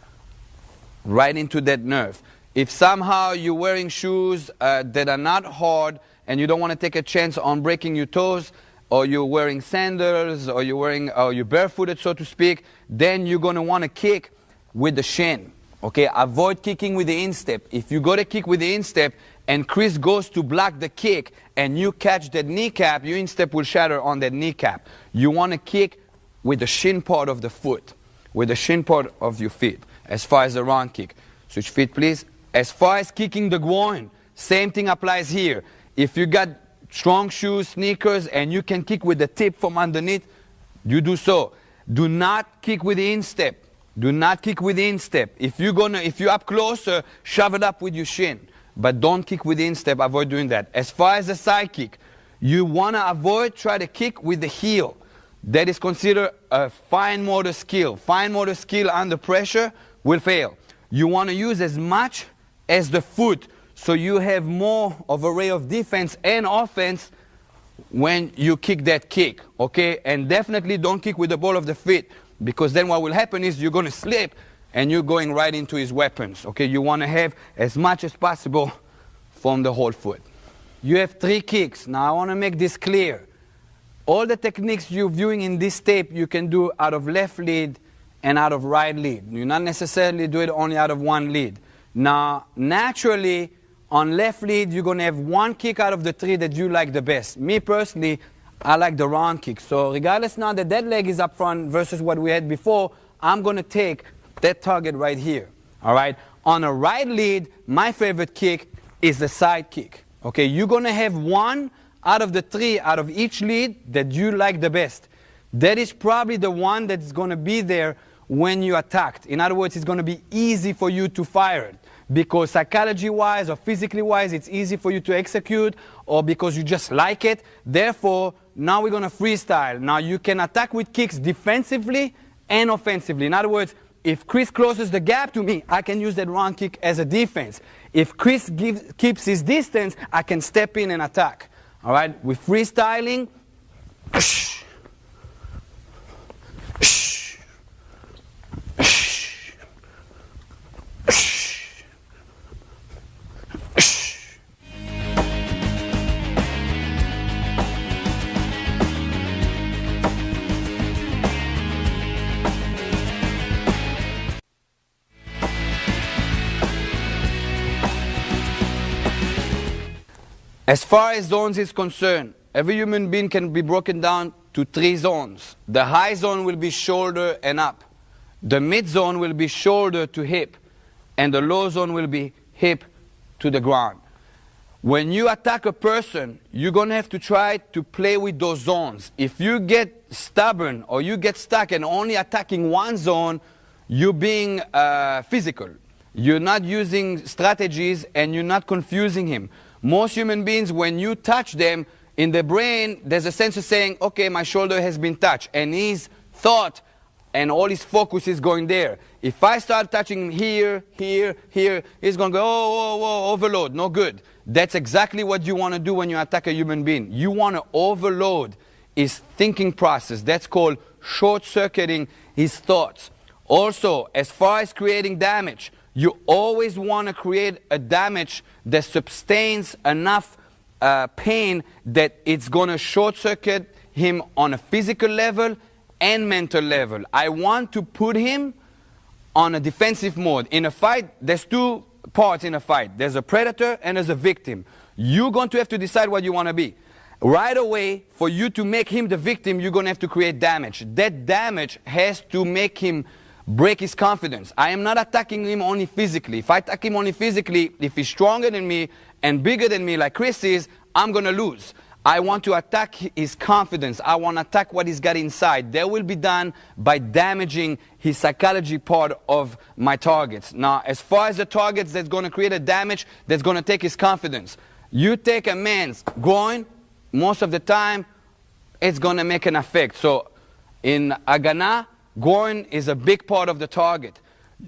Right into that nerve. If somehow you're wearing shoes that are not hard and you don't want to take a chance on breaking your toes, or you're wearing sandals, or you're barefooted, so to speak, then you're going to want to kick with the shin. Okay, avoid kicking with the instep. If you go to kick with the instep and Chris goes to block the kick and you catch that kneecap, your instep will shatter on that kneecap. You want to kick with the shin part of the foot, with the shin part of your feet, as far as the round kick. Switch feet, please. As far as kicking the groin, same thing applies here. If you got strong shoes, sneakers, and you can kick with the tip from underneath, you do so. Do not kick with the instep. Do not kick with the instep. If you're up closer, shove it up with your shin. But don't kick with the instep. Avoid doing that. As far as the side kick, you want to try to kick with the heel. That is considered a fine motor skill. Fine motor skill under pressure will fail. You want to use as much as the foot, so you have more of array of defense and offense when you kick that kick, okay? And definitely don't kick with the ball of the feet, because then what will happen is you're going to slip and you're going right into his weapons, okay? You want to have as much as possible from the whole foot. You have 3 kicks. Now I want to make this clear. All the techniques you're viewing in this tape, you can do out of left lead and out of right lead. You not necessarily do it only out of one lead. Now, naturally, on left lead, you're going to have 1 kick out of the 3 that you like the best. Me personally, I like the round kick. So regardless now that that leg is up front versus what we had before, I'm going to take that target right here. All right? On a right lead, my favorite kick is the side kick. Okay? You're going to have 1 out of the 3 out of each lead that you like the best. That is probably the one that's going to be there when you attacked. In other words, it's going to be easy for you to fire it, because psychology-wise or physically-wise, it's easy for you to execute, or because you just like it. Therefore, now we're going to freestyle. Now you can attack with kicks defensively and offensively. In other words, if Chris closes the gap to me, I can use that round kick as a defense. If Chris keeps his distance, I can step in and attack. All right, with freestyling. As far as zones is concerned, every human being can be broken down to 3 zones. The high zone will be shoulder and up. The mid zone will be shoulder to hip. And the low zone will be hip to the ground. When you attack a person, you're going to have to try to play with those zones. If you get stubborn or you get stuck and only attacking one zone, you're being physical. You're not using strategies and you're not confusing him. Most human beings, when you touch them, in the brain, there's a sense of saying, okay, my shoulder has been touched. And his thought and all his focus is going there. If I start touching him here, here, here, he's going to go, oh, whoa, whoa, overload, no good. That's exactly what you want to do when you attack a human being. You want to overload his thinking process. That's called short-circuiting his thoughts. Also, as far as creating damage, you always want to create a damage that sustains enough pain that it's going to short-circuit him on a physical level and mental level. I want to put him on a defensive mode. In a fight, there's 2 parts in a fight. There's a predator and there's a victim. You're going to have to decide what you want to be. Right away, for you to make him the victim, you're going to have to create damage. That damage has to make him break his confidence. I am not attacking him only physically. If I attack him only physically, if he's stronger than me and bigger than me like Chris is, I'm going to lose. I want to attack his confidence. I want to attack what he's got inside. That will be done by damaging his psychology part of my targets. Now, as far as the targets that's going to create a damage, that's going to take his confidence. You take a man's groin, most of the time, it's going to make an effect. So, in Haganah, groin is a big part of the target.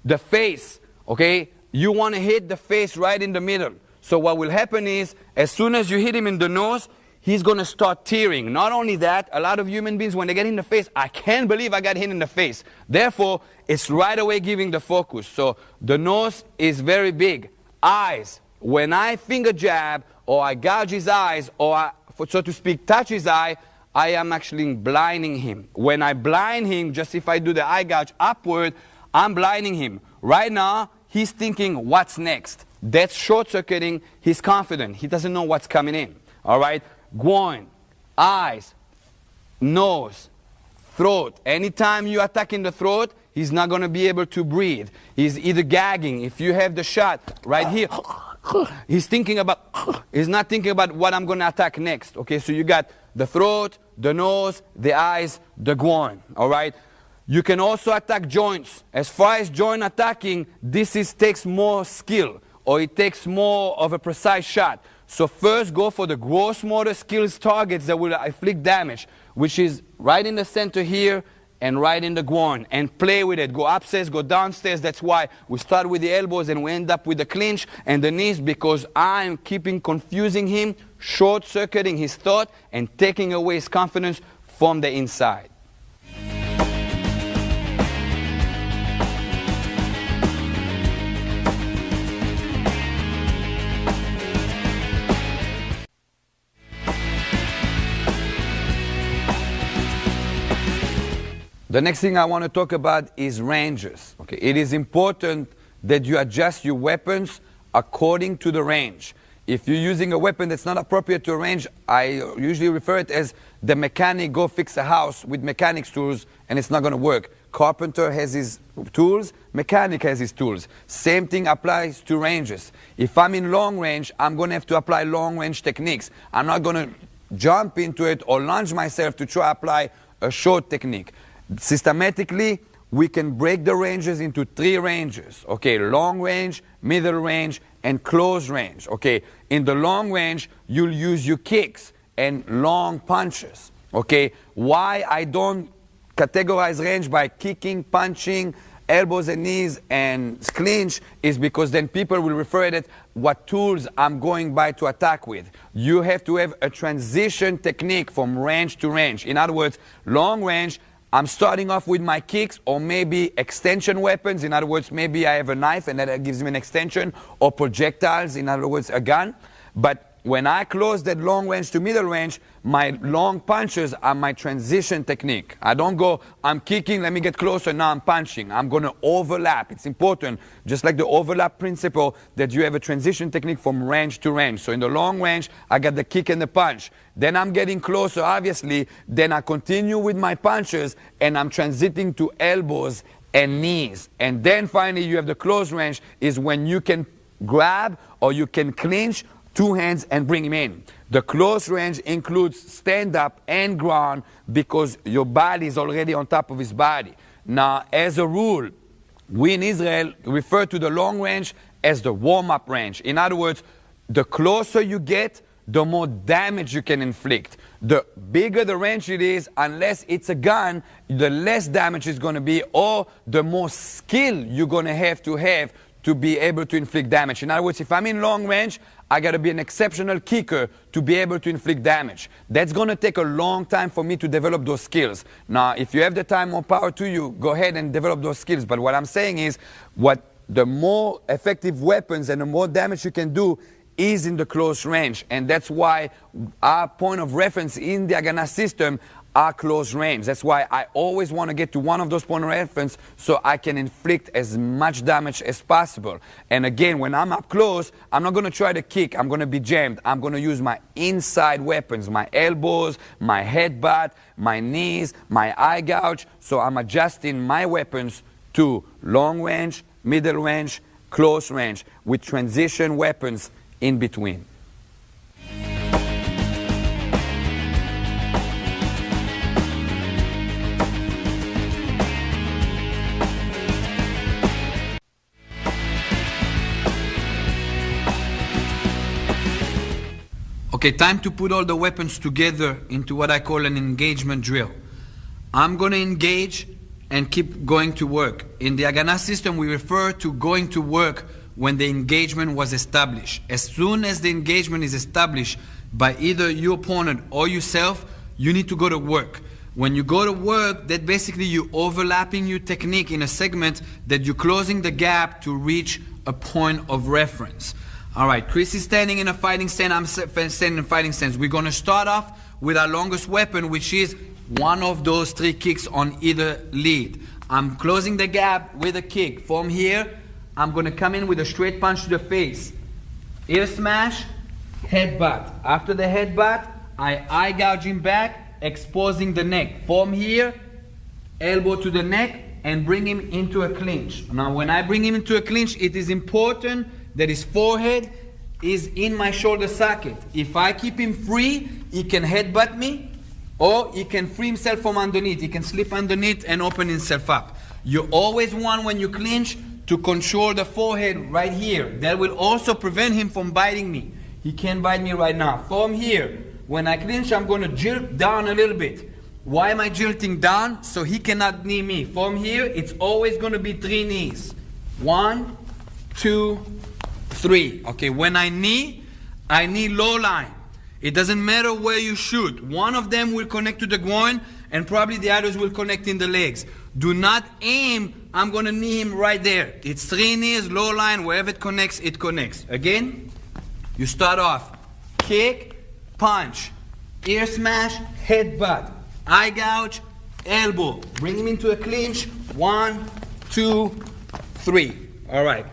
The face, okay? You want to hit the face right in the middle. So what will happen is, as soon as you hit him in the nose, he's going to start tearing. Not only that, a lot of human beings, when they get hit in the face, I can't believe I got hit in the face. Therefore, it's right away giving the focus. So the nose is very big. Eyes, when I finger jab, or I gouge his eyes, or I, so to speak, touch his eye, I am actually blinding him. When I blind him, just if I do the eye gouge upward, I'm blinding him. Right now, he's thinking, what's next? That's short-circuiting his confidence. He doesn't know what's coming in. All right? Groin, eyes, nose, throat. Anytime you attack in the throat, he's not going to be able to breathe. He's either gagging. If you have the shot right here, he's not thinking about what I'm going to attack next. Okay, so you got the throat, the nose, the eyes, the groin. All right? You can also attack joints. As far as joint attacking, takes more skill, or it takes more of a precise shot. So first go for the gross motor skills targets that will inflict damage, which is right in the center here and right in the groin, and play with it. Go upstairs, go downstairs. That's why we start with the elbows and we end up with the clinch and the knees, because I'm confusing him, short-circuiting his thought and taking away his confidence from the inside. The next thing I want to talk about is ranges. Okay, it is important that you adjust your weapons according to the range. If you're using a weapon that's not appropriate to a range, I usually refer it as the mechanic go fix a house with mechanic's tools and it's not going to work. Carpenter has his tools, mechanic has his tools. Same thing applies to ranges. If I'm in long range, I'm going to have to apply long range techniques. I'm not going to jump into it or lunge myself to try to apply a short technique. Systematically, we can break the ranges into 3 ranges. Okay, long range, middle range, and close range. Okay, in the long range, you'll use your kicks and long punches. Okay, why I don't categorize range by kicking, punching, elbows and knees, and clinch is because then people will refer it what tools I'm going by to attack with. You have to have a transition technique from range to range. In other words, long range, I'm starting off with my kicks or maybe extension weapons. In other words, maybe I have a knife and that gives me an extension, or projectiles, in other words, a gun. But when I close that long range to middle range, my long punches are my transition technique. I don't go, I'm kicking, let me get closer, now I'm punching. I'm going to overlap. It's important, just like the overlap principle, that you have a transition technique from range to range. So in the long range, I got the kick and the punch. Then I'm getting closer, obviously. Then I continue with my punches, and I'm transiting to elbows and knees. And then finally, you have the close range, is when you can grab or you can clinch 2 hands and bring him in. The close range includes stand-up and ground because your body is already on top of his body. Now, as a rule, we in Israel refer to the long range as the warm-up range. In other words, the closer you get, the more damage you can inflict. The bigger the range it is, unless it's a gun, the less damage is going to be, or the more skill you're going to have to be able to inflict damage. In other words, if I'm in long range, I got to be an exceptional kicker to be able to inflict damage. That's going to take a long time for me to develop those skills. Now, if you have the time, more power to you, go ahead and develop those skills. But what I'm saying is, the more effective weapons and the more damage you can do is in the close range. And that's why our point of reference in the Haganah system are close range. That's why I always want to get to one of those point of reference so I can inflict as much damage as possible. And again, when I'm up close, I'm not going to try to kick. I'm going to be jammed. I'm going to use my inside weapons, my elbows, my headbutt, my knees, my eye gouge. So I'm adjusting my weapons to long range, middle range, close range, with transition weapons in between. Okay, time to put all the weapons together into what I call an engagement drill. I'm going to engage and keep going to work. In the Haganah system, we refer to going to work when the engagement was established. As soon as the engagement is established by either your opponent or yourself, you need to go to work. When you go to work, that basically you're overlapping your technique in a segment that you're closing the gap to reach a point of reference. All right, Chris is standing in a fighting stance, I'm standing in a fighting stance. We're going to start off with our longest weapon, which is one of those 3 kicks on either lead. I'm closing the gap with a kick. From here, I'm going to come in with a straight punch to the face. Ear smash, headbutt. After the headbutt, I eye gouge him back, exposing the neck. From here, elbow to the neck, and bring him into a clinch. Now, when I bring him into a clinch, it is important that his forehead is in my shoulder socket. If I keep him free, he can headbutt me, Or he can free himself from underneath. He can slip underneath and open himself up. You always want, when you clinch, to control the forehead right here. That will also prevent him from biting me. He can't bite me right now. From here, when I clinch, I'm going to jilt down a little bit. Why am I jilting down? So he cannot knee me. From here, it's always going to be 3 knees. 1, 2, 3. Okay, when I knee low line. It doesn't matter where you shoot. One of them will connect to the groin, and probably the others will connect in the legs. Do not aim, I'm going to knee him right there. It's 3 knees, low line, wherever it connects, it connects. Again, you start off. Kick, punch, ear smash, headbutt, eye gouge, elbow. Bring him into a clinch. 1, 2, 3. All right.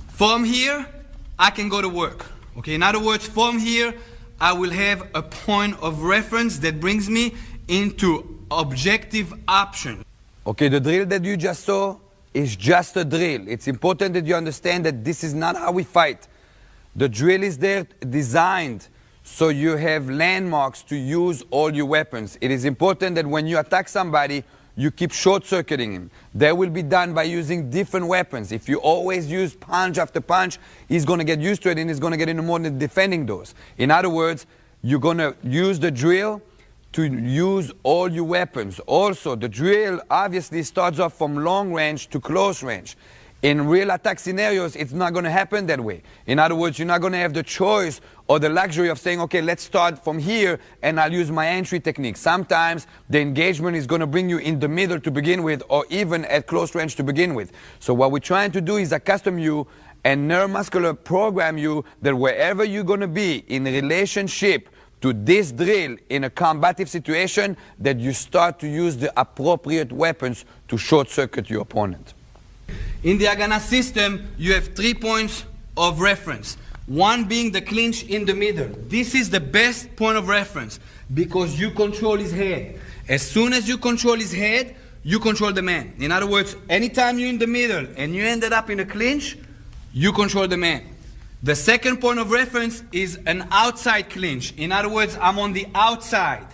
From here, I can go to work. Okay, in other words, from here, I will have a point of reference that brings me into objective option. Okay, the drill that you just saw is just a drill. It's important that you understand that this is not how we fight. The drill is there designed so you have landmarks to use all your weapons. It is important that when you attack somebody, you keep short-circuiting him. That will be done by using different weapons. If you always use punch after punch, he's going to get used to it and he's going to get into more than defending those. In other words, you're going to use the drill to use all your weapons. Also, the drill obviously starts off from long range to close range. In real attack scenarios, it's not going to happen that way. In other words, you're not going to have the choice or the luxury of saying, okay, let's start from here and I'll use my entry technique. Sometimes the engagement is going to bring you in the middle to begin with, or even at close range to begin with. So what we're trying to do is accustom you and neuromuscular program you that wherever you're going to be in relationship to this drill in a combative situation, that you start to use the appropriate weapons to short-circuit your opponent. In the Haganah system, you have 3 points of reference. One being the clinch in the middle. This is the best point of reference because you control his head. As soon as you control his head, you control the man. In other words, anytime you're in the middle and you ended up in a clinch, you control the man. The second point of reference is an outside clinch. In other words, I'm on the outside.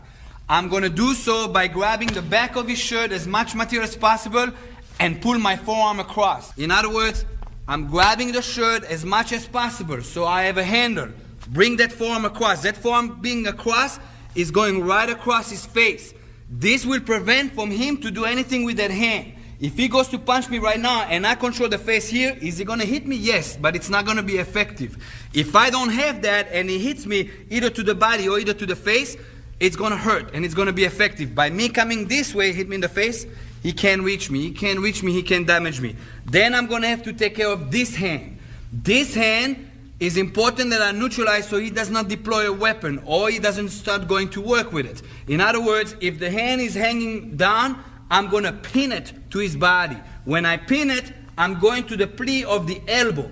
I'm going to do so by grabbing the back of his shirt as much material as possible and pull my forearm across. In other words, I'm grabbing the shirt as much as possible so I have a handle. Bring that forearm across. That forearm being across is going right across his face. This will prevent from him to do anything with that hand. If he goes to punch me right now and I control the face here, is he going to hit me? Yes, but it's not going to be effective. If I don't have that and he hits me either to the body or either to the face, it's going to hurt and it's going to be effective. By me coming this way, hit me in the face, he can't reach me, he can't reach me, he can't damage me. Then I'm going to have to take care of this hand. This hand is important that I neutralize so he does not deploy a weapon or he doesn't start going to work with it. In other words, if the hand is hanging down, I'm going to pin it to his body. When I pin it, I'm going to the plea of the elbow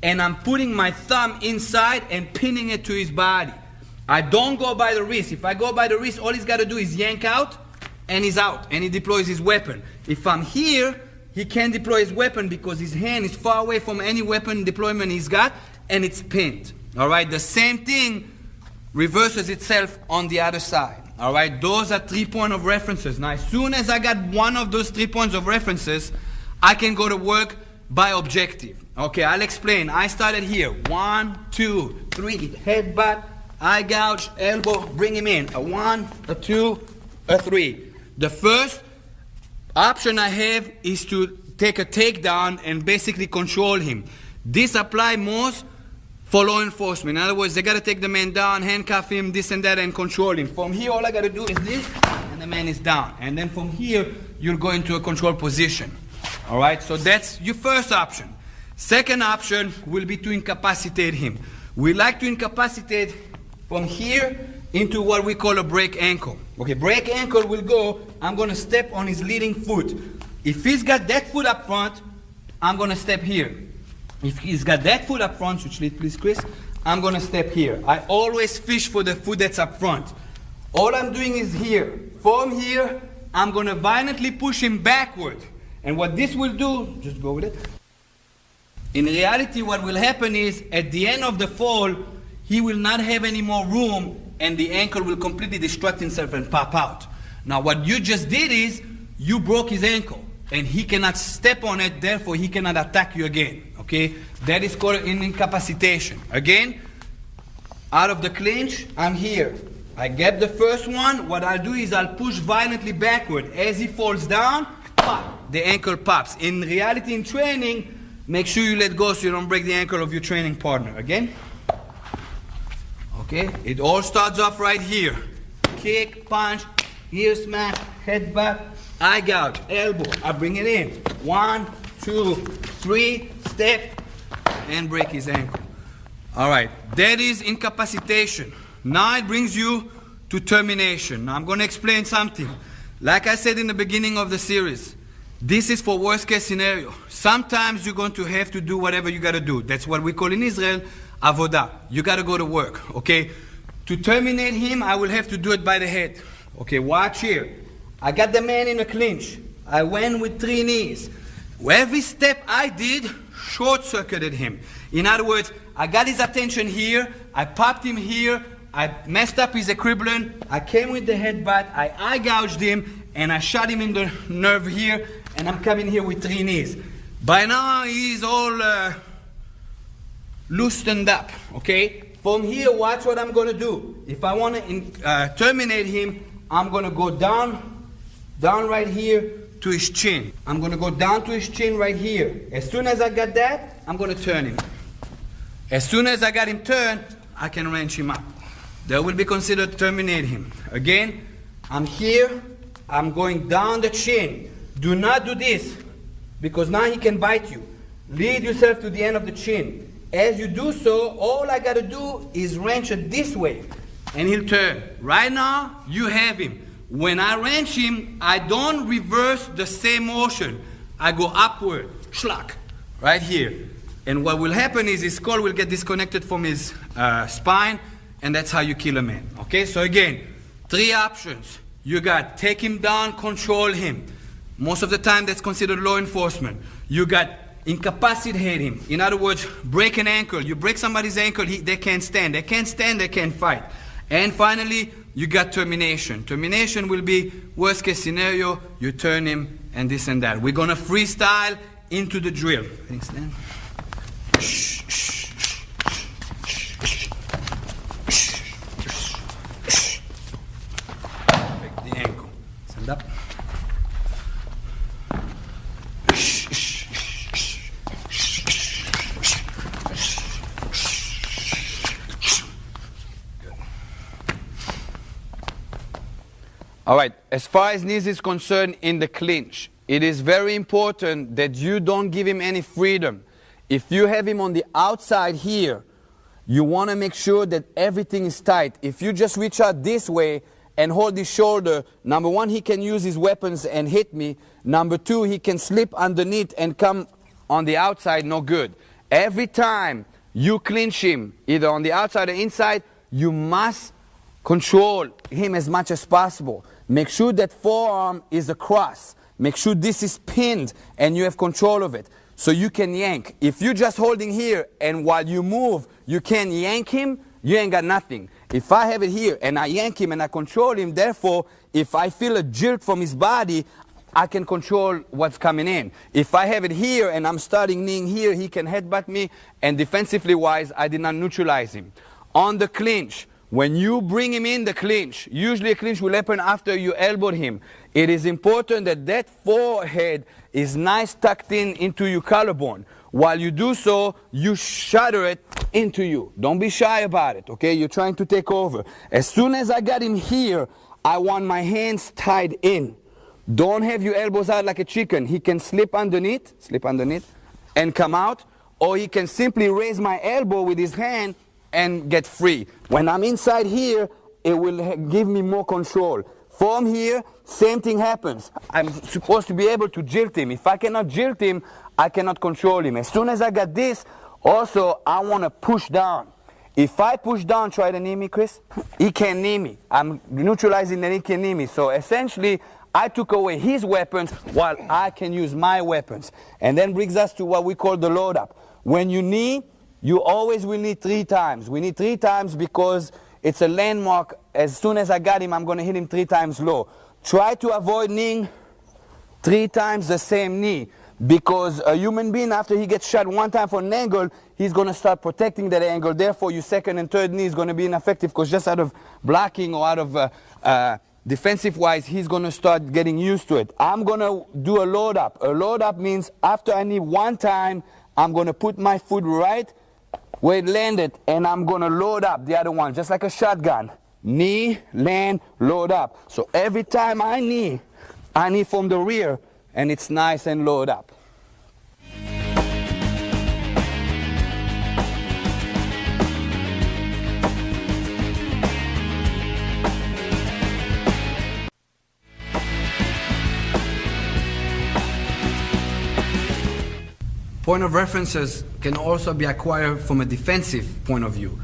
and I'm putting my thumb inside and pinning it to his body. I don't go by the wrist. If I go by the wrist, all he's got to do is yank out and he's out and he deploys his weapon. If I'm here, he can't deploy his weapon because his hand is far away from any weapon deployment he's got and it's pinned. All right, the same thing reverses itself on the other side. All right, those are 3 points of references. Now, as soon as I got one of those 3 points of references, I can go to work by objective. Okay, I'll explain. I started here. 1, 2, 3, headbutt, eye gouge, elbow, bring him in. A 1, a 2, a 3. The first option I have is to take a takedown and basically control him. This applies most for law enforcement. In other words, they got to take the man down, handcuff him, this and that, and control him. From here, all I got to do is this, and the man is down. And then from here, you'll go into a control position. All right, so that's your first option. Second option will be to incapacitate him. We like to incapacitate from here into what we call a break ankle. Okay, break ankle will go, I'm going to step on his leading foot. If he's got that foot up front, I'm going to step here. If he's got that foot up front, switch lead please, Chris, I'm going to step here. I always fish for the foot that's up front. All I'm doing is here. From here, I'm going to violently push him backward. And what this will do, just go with it. In reality, what will happen is, at the end of the fall, he will not have any more room and the ankle will completely distract himself and pop out. Now what you just did is, you broke his ankle, and he cannot step on it, therefore he cannot attack you again, okay? That is called an incapacitation. Again, out of the clinch, I'm here. I get the first one, what I'll do is I'll push violently backward. As he falls down, pop, the ankle pops. In reality, in training, make sure you let go so you don't break the ankle of your training partner. Again. Okay, it all starts off right here. Kick, punch, ear smash, headbutt, eye gouge, elbow. I bring it in. 1, 2, 3, step, and break his ankle. All right, that is incapacitation. Now it brings you to termination. Now I'm going to explain something. Like I said in the beginning of the series, this is for worst case scenario. Sometimes you're going to have to do whatever you got to do. That's what we call in Israel avodah. You got to go to work, okay? To terminate him, I will have to do it by the head. Okay, watch here. I got the man in a clinch. I went with 3 knees. Every step I did short-circuited him. In other words, I got his attention here, I popped him here, I messed up his equivalent, I came with the headbutt, I eye gouged him, and I shot him in the nerve here, and I'm coming here with 3 knees. By now, he's all loosened up, okay? From here, watch what I'm going to do. If I want to terminate him, I'm going to go down right here to his chin. I'm going to go down to his chin right here. As soon as I got that, I'm going to turn him. As soon as I got him turned, I can wrench him up. That will be considered terminate him. Again, I'm here. I'm going down the chin. Do not do this, because now he can bite you. Lead yourself to the end of the chin. As you do so, all I got to do is wrench it this way, and he'll turn. Right now, you have him. When I wrench him, I don't reverse the same motion. I go upward, schlag, right here. And what will happen is his skull will get disconnected from his spine, and that's how you kill a man. Okay, so again, 3 options. You got take him down, control him. Most of the time, that's considered law enforcement. You got incapacitate him. In other words, break an ankle. You break somebody's ankle, they can't stand. They can't stand, they can't fight. And finally, you got termination. Termination will be worst case scenario, you turn him and this and that. We're going to freestyle into the drill. Thanks, Dan. Break the ankle. Stand up. All right, as far as knees is concerned in the clinch, it is very important that you don't give him any freedom. If you have him on the outside here, you want to make sure that everything is tight. If you just reach out this way and hold his shoulder, number 1, he can use his weapons and hit me. Number 2, he can slip underneath and come on the outside, no good. Every time you clinch him, either on the outside or inside, you must control him as much as possible. Make sure that forearm is across. Make sure this is pinned and you have control of it. So you can yank. If you're just holding here and while you move, you can yank him, you ain't got nothing. If I have it here and I yank him and I control him, therefore, if I feel a jerk from his body, I can control what's coming in. If I have it here and I'm starting kneeing here, he can headbutt me, and defensively wise, I did not neutralize him. On the clinch, when you bring him in the clinch, usually a clinch will happen after you elbowed him. It is important that that forehead is nice tucked in into your collarbone. While you do so, you shudder it into you. Don't be shy about it, okay? You're trying to take over. As soon as I got him here, I want my hands tied in. Don't have your elbows out like a chicken. He can slip underneath, and come out, or he can simply raise my elbow with his hand and get free. When I'm inside here, it will give me more control. From here, same thing happens. I'm supposed to be able to jilt him. If I cannot jilt him, I cannot control him. As soon as I got this, also, I want to push down. If I push down, try to knee me, Chris. He can't knee me. I'm neutralizing that he can knee me. So essentially, I took away his weapons while I can use my weapons. And then brings us to what we call the load up. When you knee, you always will need 3 times. We need 3 times because It's a landmark. As soon as I got him, I'm going to hit him 3 times low. Try to avoid kneeing 3 times the same knee, because a human being, after he gets shot 1 time for an angle, he's going to start protecting that angle. Therefore, your 2nd and 3rd knee is going to be ineffective, because just out of blocking or out of defensive-wise, he's going to start getting used to it. I'm going to do a load up. A load up means after I knee 1 time, I'm going to put my foot right where it landed, and I'm going to load up the other one, just like a shotgun. Knee, land, load up. So every time I knee from the rear, and it's nice and load up. Point of references can also be acquired from a defensive point of view.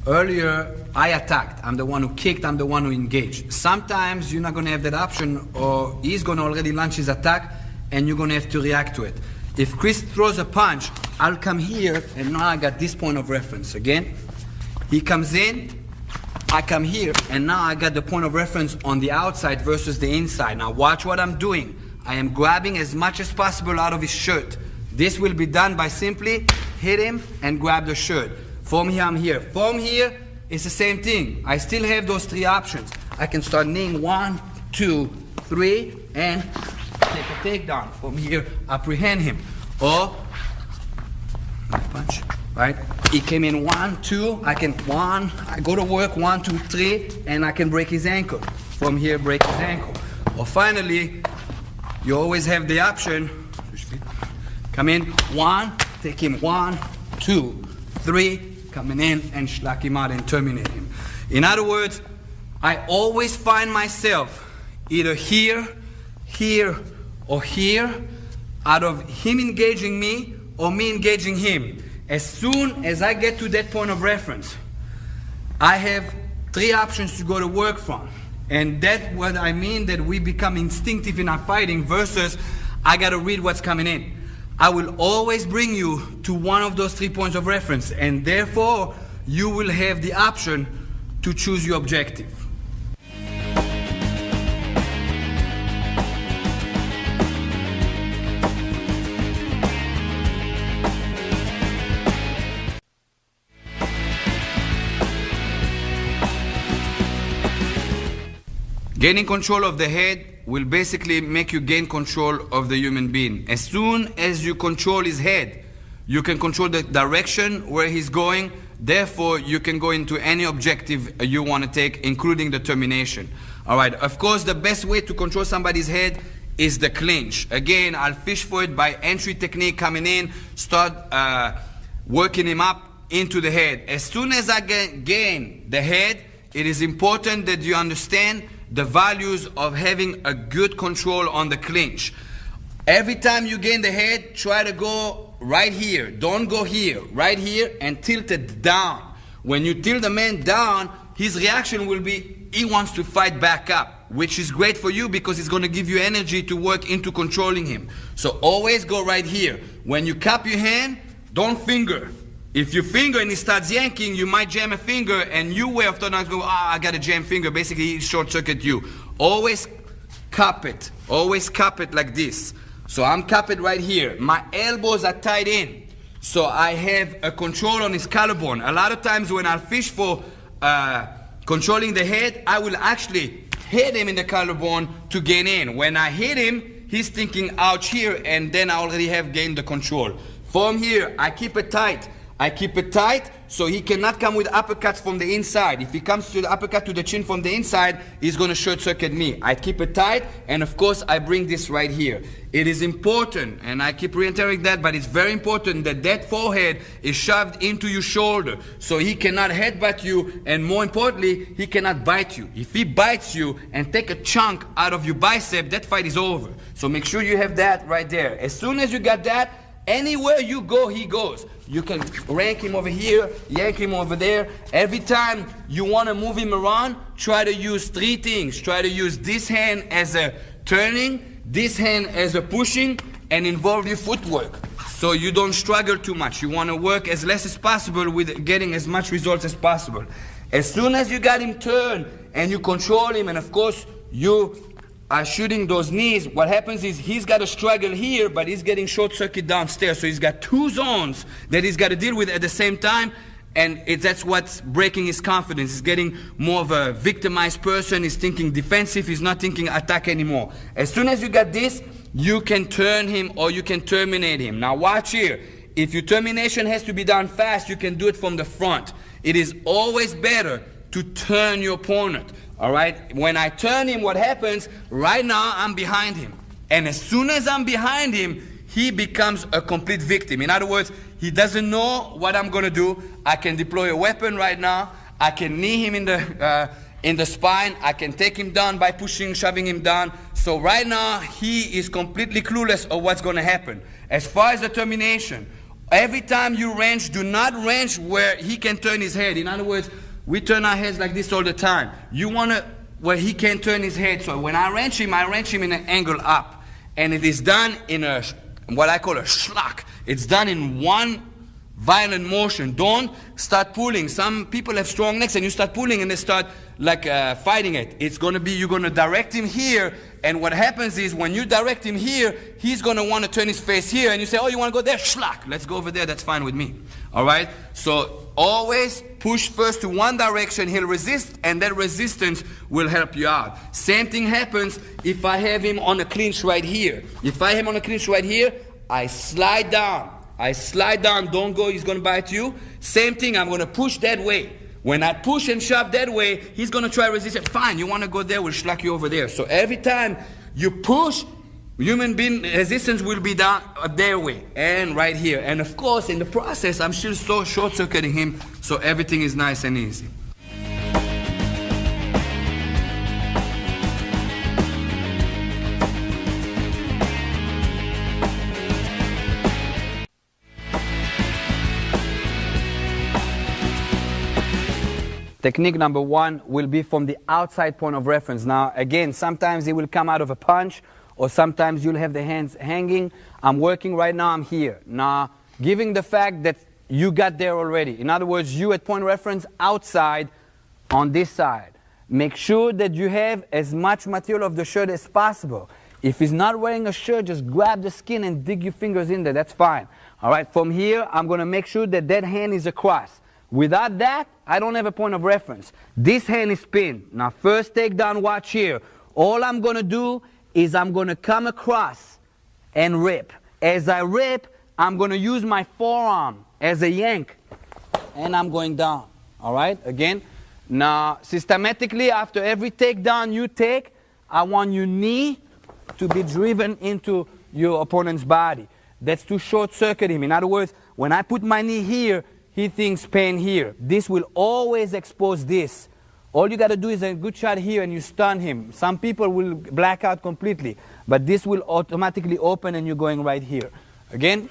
Earlier, I attacked. I'm the one who kicked. I'm the one who engaged. Sometimes you're not going to have that option, or he's going to already launch his attack, and you're going to have to react to it. If Chris throws a punch, I'll come here, and now I got this point of reference. Again, he comes in, I come here, and now I got the point of reference on the outside versus the inside. Now watch what I'm doing. I am grabbing as much as possible out of his shirt. This will be done by simply hit him and grab the shirt. From here, I'm here. From here, it's the same thing. I still have those 3 options. I can start kneeing 1, 2, 3, and take a takedown. From here, apprehend him. Or, punch, right? He came in 1, 2, I go to work 1, 2, 3, and I can break his ankle. From here, break his ankle. Or finally, you always have the option, come in 1, take him 1, 2, 3, coming in and schlag him out and terminate him. In other words, I always find myself either here, here, or here, out of him engaging me or me engaging him. As soon as I get to that point of reference, I have 3 options to go to work from. And that's what I mean, that we become instinctive in our fighting versus I got to read what's coming in. I will always bring you to one of those 3 points of reference, and therefore you will have the option to choose your objective. Gaining control of the head will basically make you gain control of the human being. As soon as you control his head, you can control the direction where he's going. Therefore, you can go into any objective you want to take, including the termination. All right, of course, the best way to control somebody's head is the clinch. Again, I'll fish for it by entry technique, coming in, start working him up into the head. As soon as I gain the head, it is important that you understand the values of having a good control on the clinch. Every time you gain the head, try to go right here. Don't go here. Right here, and tilt it down. When you tilt the man down, his reaction will be he wants to fight back up, which is great for you because it's going to give you energy to work into controlling him. So always go right here. When you cup your hand, don't finger. If you finger and he starts yanking, you might jam a finger, and you way of thought, go, I got a jam finger. Basically, he short circuit you. Always cup it. Always cup it like this. So I'm cupped right here. My elbows are tied in. So I have a control on his collarbone. A lot of times when I fish for controlling the head, I will actually hit him in the collarbone to gain in. When I hit him, he's thinking ouch here, and then I already have gained the control. From here, I keep it tight. I keep it tight so he cannot come with uppercuts from the inside. If he comes to the uppercut to the chin from the inside, he's going to short circuit me. I keep it tight, and of course I bring this right here. It is important, and I keep reiterating that, but it's very important that that forehead is shoved into your shoulder so he cannot headbutt you, and more importantly, he cannot bite you. If he bites you and take a chunk out of your bicep, that fight is over. So make sure you have that right there. As soon as you got that, anywhere you go, he goes. You can rank him over here, yank him over there. Every time you want to move him around, try to use 3 things. Try to use this hand as a turning, this hand as a pushing, and involve your footwork so you don't struggle too much. You want to work as less as possible with getting as much results as possible. As soon as you got him turned and you control him, and of course you are shooting those knees, what happens is he's got to struggle here, but he's getting short circuit downstairs. So he's got two zones that he's got to deal with at the same time, and that's what's breaking his confidence. He's getting more of a victimized person. He's thinking defensive. He's not thinking attack anymore. As soon as you got this, you can turn him or you can terminate him. Now watch here. If your termination has to be done fast, you can do it from the front. It is always better to turn your opponent. All right? When I turn him, what happens? Right now, I'm behind him. And as soon as I'm behind him, he becomes a complete victim. In other words, he doesn't know what I'm going to do. I can deploy a weapon right now. I can knee him in the spine. I can take him down by pushing, shoving him down. So right now, he is completely clueless of what's going to happen. As far as the termination, every time you wrench, do not wrench where he can turn his head. In other words, we turn our heads like this all the time. You want to where he can turn his head. So when I wrench him in an angle up. And it is done in what I call a schlag. It's done in one violent motion. Don't start pulling. Some people have strong necks and you start pulling and they start like fighting it. It's going to be, you're going to direct him here, and what happens is when you direct him here, he's going to want to turn his face here, and you say, oh, you want to go there? Schlag. Let's go over there. That's fine with me. All right? So always push first to one direction. He'll resist, and that resistance will help you out. Same thing happens if I have him on a clinch right here. If I have him on a clinch right here, I slide down. Don't go, he's going to bite you. Same thing, I'm going to push that way. When I push and shove that way, he's going to try to resist it. Fine, you want to go there, we'll schlag you over there. So every time you push, human being resistance will be down their way and right here. And of course, in the process, I'm still so short-circuiting him, so everything is nice and easy. Technique number one will be from the outside point of reference. Now, again, sometimes it will come out of a punch, or sometimes you'll have the hands hanging. I'm working right now, I'm here. Now, given the fact that you got there already, in other words, you at point of reference outside on this side, make sure that you have as much material of the shirt as possible. If he's not wearing a shirt, just grab the skin and dig your fingers in there, that's fine. All right, from here, I'm going to make sure that that hand is across. Without that, I don't have a point of reference. This hand is pinned. Now first takedown, watch here. All I'm going to do is I'm going to come across and rip. As I rip, I'm going to use my forearm as a yank, and I'm going down. All right, again. Now, systematically, after every takedown you take, I want your knee to be driven into your opponent's body. That's to short-circuit him. In other words, when I put my knee here, he thinks pain here. This will always expose this. All you got to do is a good shot here and you stun him. Some people will black out completely, but this will automatically open and you're going right here. Again,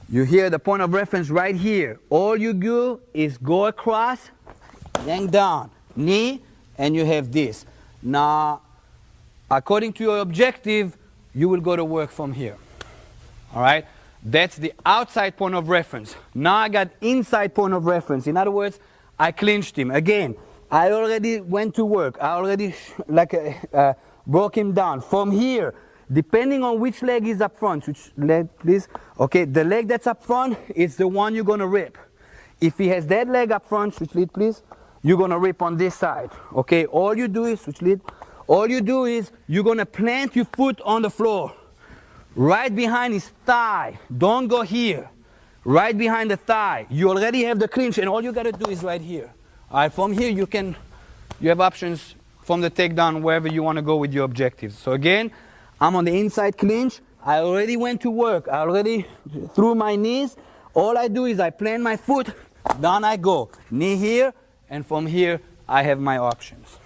you hear the point of reference right here. All you do is go across, yank down, knee, and you have this. Now, according to your objective, you will go to work from here. All right? That's the outside point of reference. Now I got inside point of reference. In other words, I clinched him. Again, I already went to work. I already broke him down. From here, depending on which leg is up front, which leg, please? Okay, the leg that's up front is the one you're going to rip. If he has that leg up front, switch lead, please, you're going to rip on this side. Okay, all you do is, switch lead, all you do is you're going to plant your foot on the floor. Right behind his thigh. Don't go here. Right behind the thigh. You already have the clinch, and all you got to do is right here. All right, from here you have options from the takedown wherever you want to go with your objectives. So again, I'm on the inside clinch. I already went to work. I already threw my knees. All I do is I plant my foot, down I go. Knee here, and from here I have my options.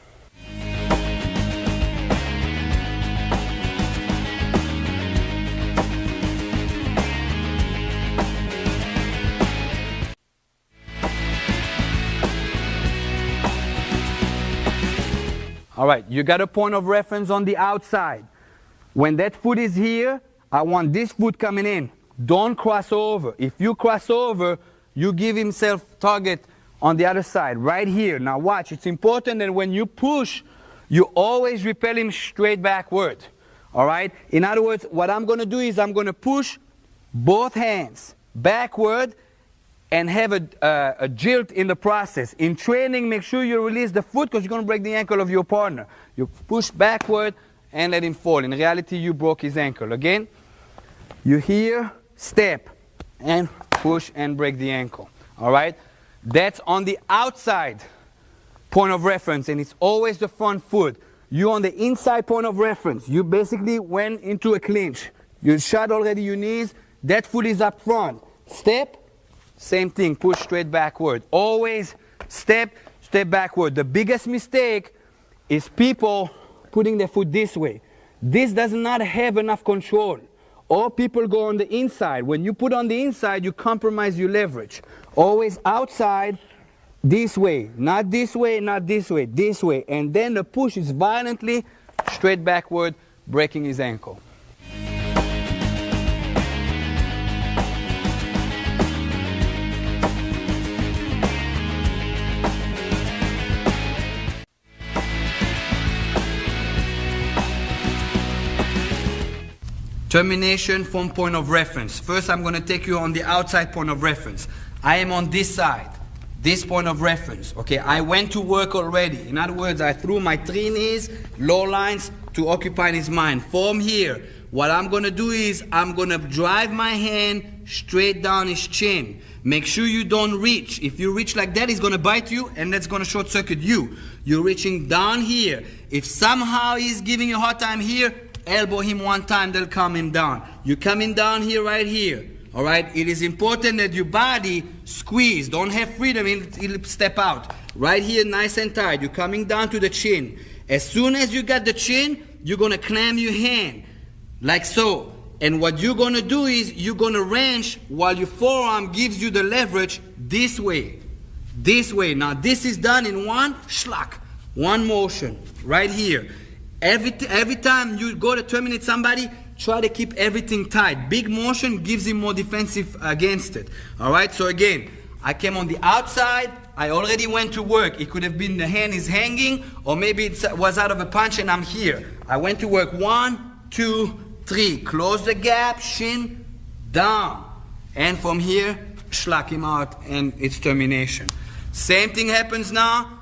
All right, you got a point of reference on the outside. When that foot is here, I want this foot coming in. Don't cross over. If you cross over, you give himself target on the other side, right here. Now watch, it's important that when you push, you always repel him straight backward. All right? In other words, what I'm going to do is I'm going to push both hands backward and have a jilt in the process. In training, make sure you release the foot because you're going to break the ankle of your partner. You push backward and let him fall. In reality, you broke his ankle. Again, you here, step, and push and break the ankle. All right? That's on the outside point of reference, and it's always the front foot. You on the inside point of reference. You basically went into a clinch. You shut already your knees. That foot is up front. Step, same thing, push straight backward. Always step, step backward. The biggest mistake is people putting their foot this way. This does not have enough control. Or people go on the inside. When you put on the inside, you compromise your leverage. Always outside, this way. Not this way, not this way, this way. And then the push is violently straight backward, breaking his ankle. Termination from point of reference. First, I'm going to take you on the outside point of reference. I am on this side, this point of reference. Okay, I went to work already. In other words, I threw my 3 knees, low lines to occupy his mind. From here, what I'm going to do is I'm going to drive my hand straight down his chin. Make sure you don't reach. If you reach like that, he's going to bite you, and that's going to short circuit you. You're reaching down here. If somehow he's giving you a hard time here, elbow him one time, they'll calm him down. You're coming down here, right here. All right? It is important that your body squeeze. Don't have freedom, it'll step out. Right here, nice and tight. You're coming down to the chin. As soon as you got the chin, you're going to clamp your hand, like so. And what you're going to do is you're going to wrench while your forearm gives you the leverage this way. This way. Now, this is done in one schlag, one motion, right here. Every time you go to terminate somebody, try to keep everything tight. Big motion gives him more defensive against it. All right, so again, I came on the outside. I already went to work. It could have been the hand is hanging, or maybe it was out of a punch and I'm here. I went to work. 1, 2, 3. Close the gap, shin, down. And from here, schlag him out, and it's termination. Same thing happens now.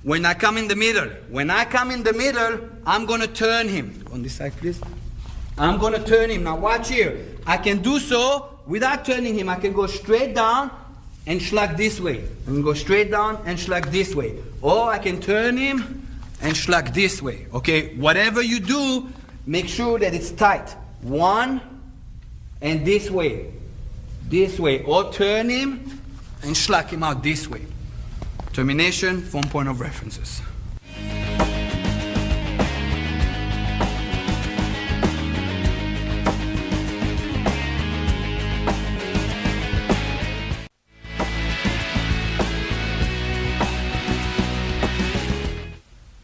When I come in the middle, I'm going to turn him. On this side, please. I'm going to turn him. Now watch here. I can do so without turning him. I can go straight down and schlag this way. I can go straight down and schlag this way. Or I can turn him and schlag this way. Okay, whatever you do, make sure that it's tight. One, and this way. This way. Or turn him and schlag him out this way. Termination from point of references.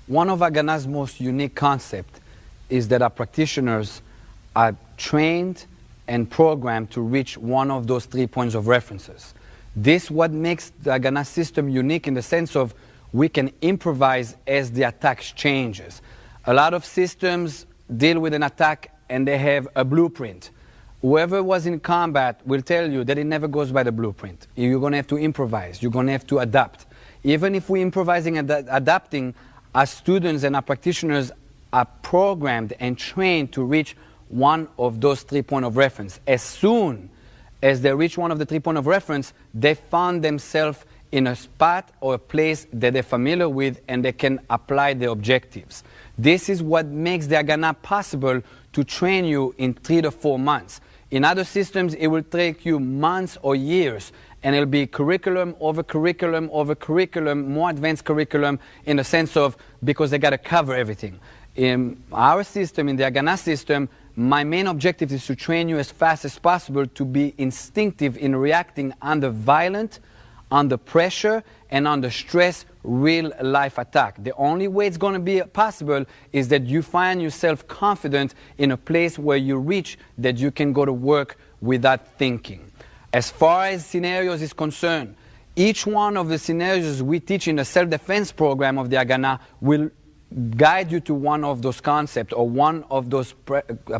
One of Haganah's most unique concepts is that our practitioners are trained and programmed to reach one of those 3 points of references. This is what makes the Haganah system unique in the sense of we can improvise as the attack changes. A lot of systems deal with an attack and they have a blueprint. Whoever was in combat will tell you that it never goes by the blueprint. You're going to have to improvise. You're going to have to adapt. Even if we're improvising and adapting, our students and our practitioners are programmed and trained to reach one of those 3 points of reference. As soon as they reach one of the 3 points of reference, they found themselves in a spot or a place that they're familiar with and they can apply their objectives. This is what makes the Haganah possible to train you in 3 to 4 months. In other systems, it will take you months or years, and it'll be curriculum over curriculum over curriculum, more advanced curriculum in the sense of because they got to cover everything. In our system, in the Haganah system, my main objective is to train you as fast as possible to be instinctive in reacting under violent, under pressure, and under stress, real-life attack. The only way it's going to be possible is that you find yourself confident in a place where you reach that you can go to work without thinking. As far as scenarios is concerned, Each one of the scenarios we teach in the self-defense program of the Haganah will guide you to one of those concepts or one of those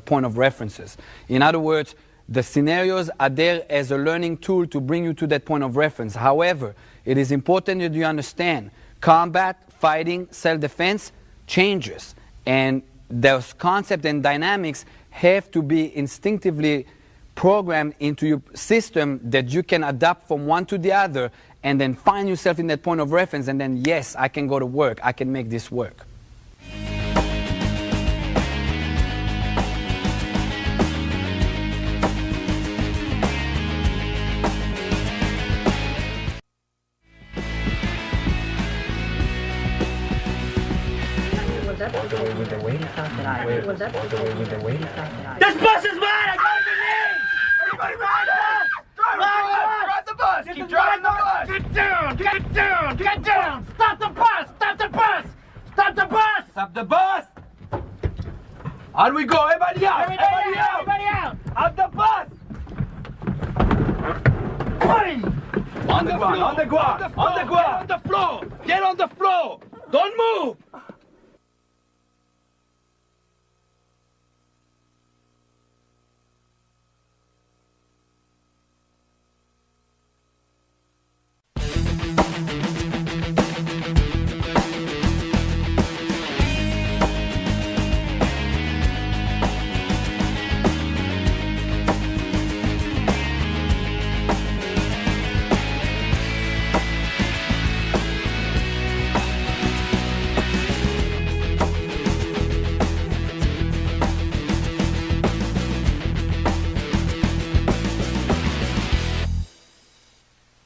point of references. In other words, the scenarios are there as a learning tool to bring you to that point of reference. However, it is important that you understand combat, fighting, self-defense changes. And those concepts and dynamics have to be instinctively programmed into your system that you can adapt from one to the other and then find yourself in that point of reference and then, yes, I can go to work, I can make this work. With the weight he thought that I with the weight he thought that I This bus is mine! I got the name! Everybody ride the bus! Drive the bus! Keep driving the bus! Get down! Get down! Get down! Stop the bus! Stop the bus! Stop the bus! Stop the bus! How do we go? Everybody out! Everybody out! Everybody out! Out the bus! On the ground! On the ground! On the ground! Get on the floor! Get on the floor! Don't move!